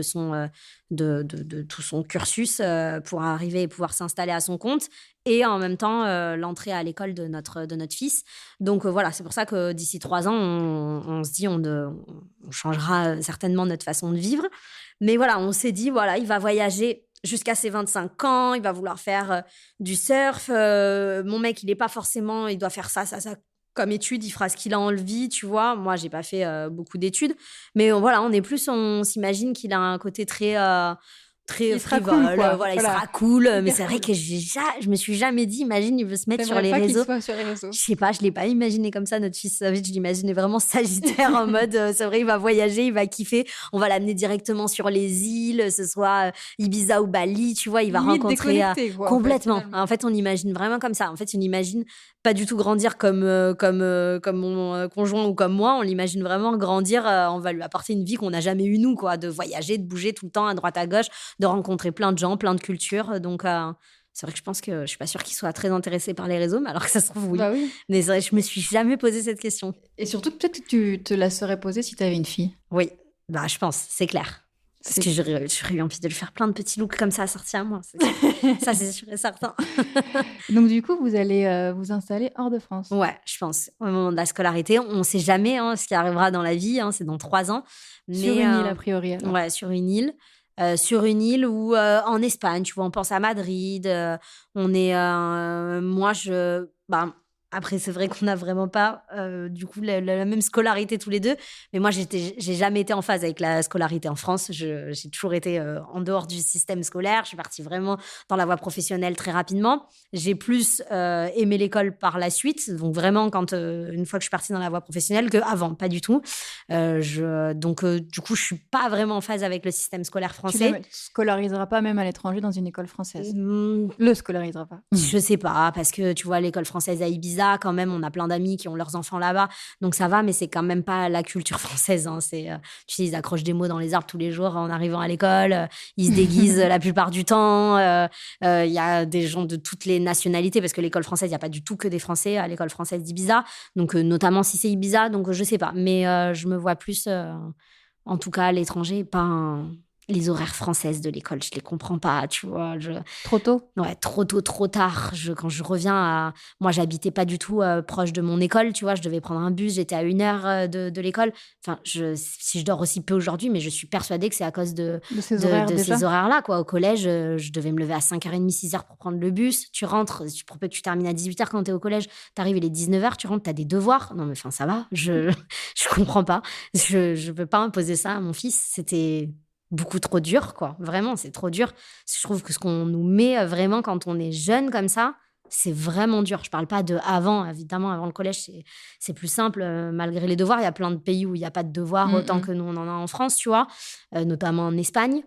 tout son cursus pour arriver et pouvoir s'installer à son compte. Et en même temps, l'entrée à l'école de notre fils. Donc voilà, c'est pour ça que d'ici 3 ans, on se dit on changera certainement notre façon de vivre. Mais voilà, on s'est dit, voilà, il va voyager jusqu'à ses 25 ans, il va vouloir faire du surf. Mon mec, il n'est pas forcément, il doit faire ça comme étude, il fera ce qu'il a envie, tu vois. Moi, j'ai pas fait beaucoup d'études. Mais voilà, on s'imagine qu'il a un côté très Il sera frivole, cool, quoi. voilà, il sera cool. Mais c'est vrai que je me suis jamais dit, imagine, il veut se mettre sur les réseaux. Qu'il soit sur les réseaux. Je sais pas, je l'ai pas imaginé comme ça, notre fils. Je l'imaginais vraiment Sagittaire en mode, c'est vrai, il va voyager, il va kiffer. On va l'amener directement sur les îles, ce soit Ibiza ou Bali, tu vois, il va Limite rencontrer quoi, complètement. En fait, On imagine vraiment comme ça. En fait, on imagine pas du tout grandir comme mon conjoint ou comme moi. On l'imagine vraiment grandir. On va lui apporter une vie qu'on n'a jamais eue nous, quoi, de voyager, de bouger tout le temps à droite à gauche, de rencontrer plein de gens, plein de cultures. Donc c'est vrai que je pense que je suis pas sûre qu'il soit très intéressé par les réseaux, mais alors que ça se trouve oui. Bah oui. Mais c'est vrai, je me suis jamais posé cette question. Et surtout, peut-être que tu te la serais posée si tu avais une fille. Oui, bah je pense, c'est clair. Parce que j'aurais eu envie de lui faire plein de petits looks comme ça assortis à moi. Ça, c'est sûr et certain. Donc, du coup, vous allez vous installer hors de France? Ouais, je pense. Au moment de la scolarité, on ne sait jamais ce qui arrivera dans la vie. C'est dans 3 ans. Sur une île, a priori, alors. Ouais, sur une île. Sur une île ou en Espagne, tu vois, on pense à Madrid. On est... moi, après, c'est vrai qu'on n'a vraiment pas, du coup, la même scolarité tous les deux. Mais moi, j'ai jamais été en phase avec la scolarité en France. J'ai toujours été en dehors du système scolaire. Je suis partie vraiment dans la voie professionnelle très rapidement. J'ai plus aimé l'école par la suite. Donc, vraiment, une fois que je suis partie dans la voie professionnelle, qu'avant, pas du tout. Donc, du coup, je suis pas vraiment en phase avec le système scolaire français. Tu ne scolariseras pas même à l'étranger dans une école française? Le scolarisera pas? Je sais pas, parce que tu vois, l'école française à Ibiza, quand même, on a plein d'amis qui ont leurs enfants là-bas, donc ça va, mais c'est quand même pas la culture française. Tu sais, ils accrochent des mots dans les arbres tous les jours en arrivant à l'école, ils se déguisent la plupart du temps, il y a des gens de toutes les nationalités, parce que l'école française, il n'y a pas du tout que des Français à l'école française d'Ibiza, donc notamment si c'est Ibiza, donc je sais pas, mais je me vois plus, en tout cas à l'étranger, pas les horaires françaises de l'école, je les comprends pas, tu vois. Trop tôt? Ouais, trop tôt, trop tard. Quand je reviens moi, j'habitais pas du tout proche de mon école, tu vois. Je devais prendre un bus, j'étais à 1 heure de l'école. Enfin, si je dors aussi peu aujourd'hui, mais je suis persuadée que c'est à cause de ces horaires-là, quoi. Au collège, je devais me lever à 5h30, 6h pour prendre le bus. Tu rentres, pour peu que tu termines à 18h quand t'es au collège, t'arrives, il est 19h, tu rentres, t'as des devoirs. Non, mais enfin, ça va. Je comprends pas. Je peux pas imposer ça à mon fils. C'était beaucoup trop dur, quoi. Vraiment, c'est trop dur. Je trouve que ce qu'on nous met vraiment quand on est jeune comme ça, c'est vraiment dur. Je parle pas de avant, évidemment, avant le collège, c'est plus simple. Malgré les devoirs, il y a plein de pays où il n'y a pas de devoirs autant que nous, on en a en France, tu vois, notamment en Espagne.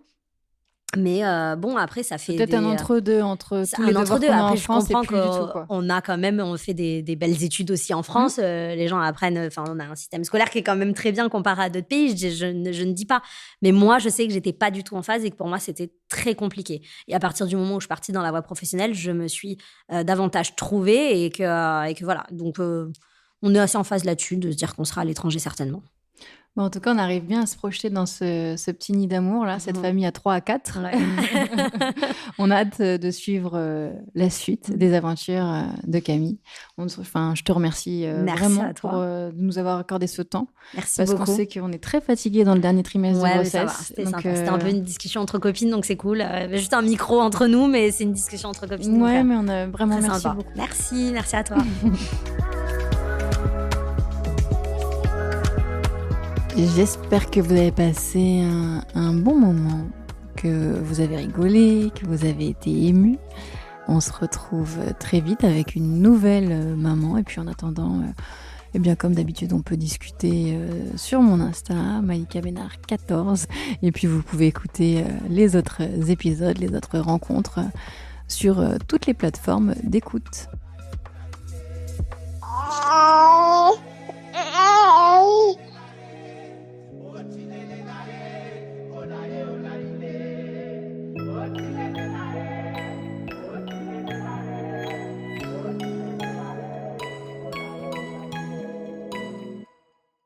Mais bon, après, ça fait peut-être un entre-deux entre tous les devoirs qu'on a en France et plus du tout, quoi. On fait des belles études aussi en France. Les gens apprennent, enfin, on a un système scolaire qui est quand même très bien comparé à d'autres pays. Je ne dis pas. Mais moi, je sais que j'étais pas du tout en phase et que pour moi, c'était très compliqué. Et à partir du moment où je suis partie dans la voie professionnelle, je me suis davantage trouvée et que voilà. Donc, on est assez en phase là-dessus de se dire qu'on sera à l'étranger certainement. Bon, en tout cas, on arrive bien à se projeter dans ce petit nid d'amour, là, cette famille à 3 à 4. Ouais. On a hâte de suivre la suite des aventures de Camille. Je te remercie Merci vraiment à toi. pour de nous avoir accordé ce temps. Merci Parce beaucoup. qu'on sait qu'on est très fatigué dans le dernier trimestre de Ouais, mais ça va, grossesse. c'était Donc, sympa. C'était un peu une discussion entre copines, donc c'est cool. Juste un micro entre nous, mais c'est une discussion entre copines. donc, Ouais, mais on a vraiment très merci sympa. beaucoup. Merci à toi. J'espère que vous avez passé un bon moment, que vous avez rigolé, que vous avez été ému. On se retrouve très vite avec une nouvelle maman. Et puis en attendant, eh bien comme d'habitude, on peut discuter sur mon Insta, Malika Bénard 14. Et puis vous pouvez écouter les autres épisodes, les autres rencontres sur toutes les plateformes d'écoute.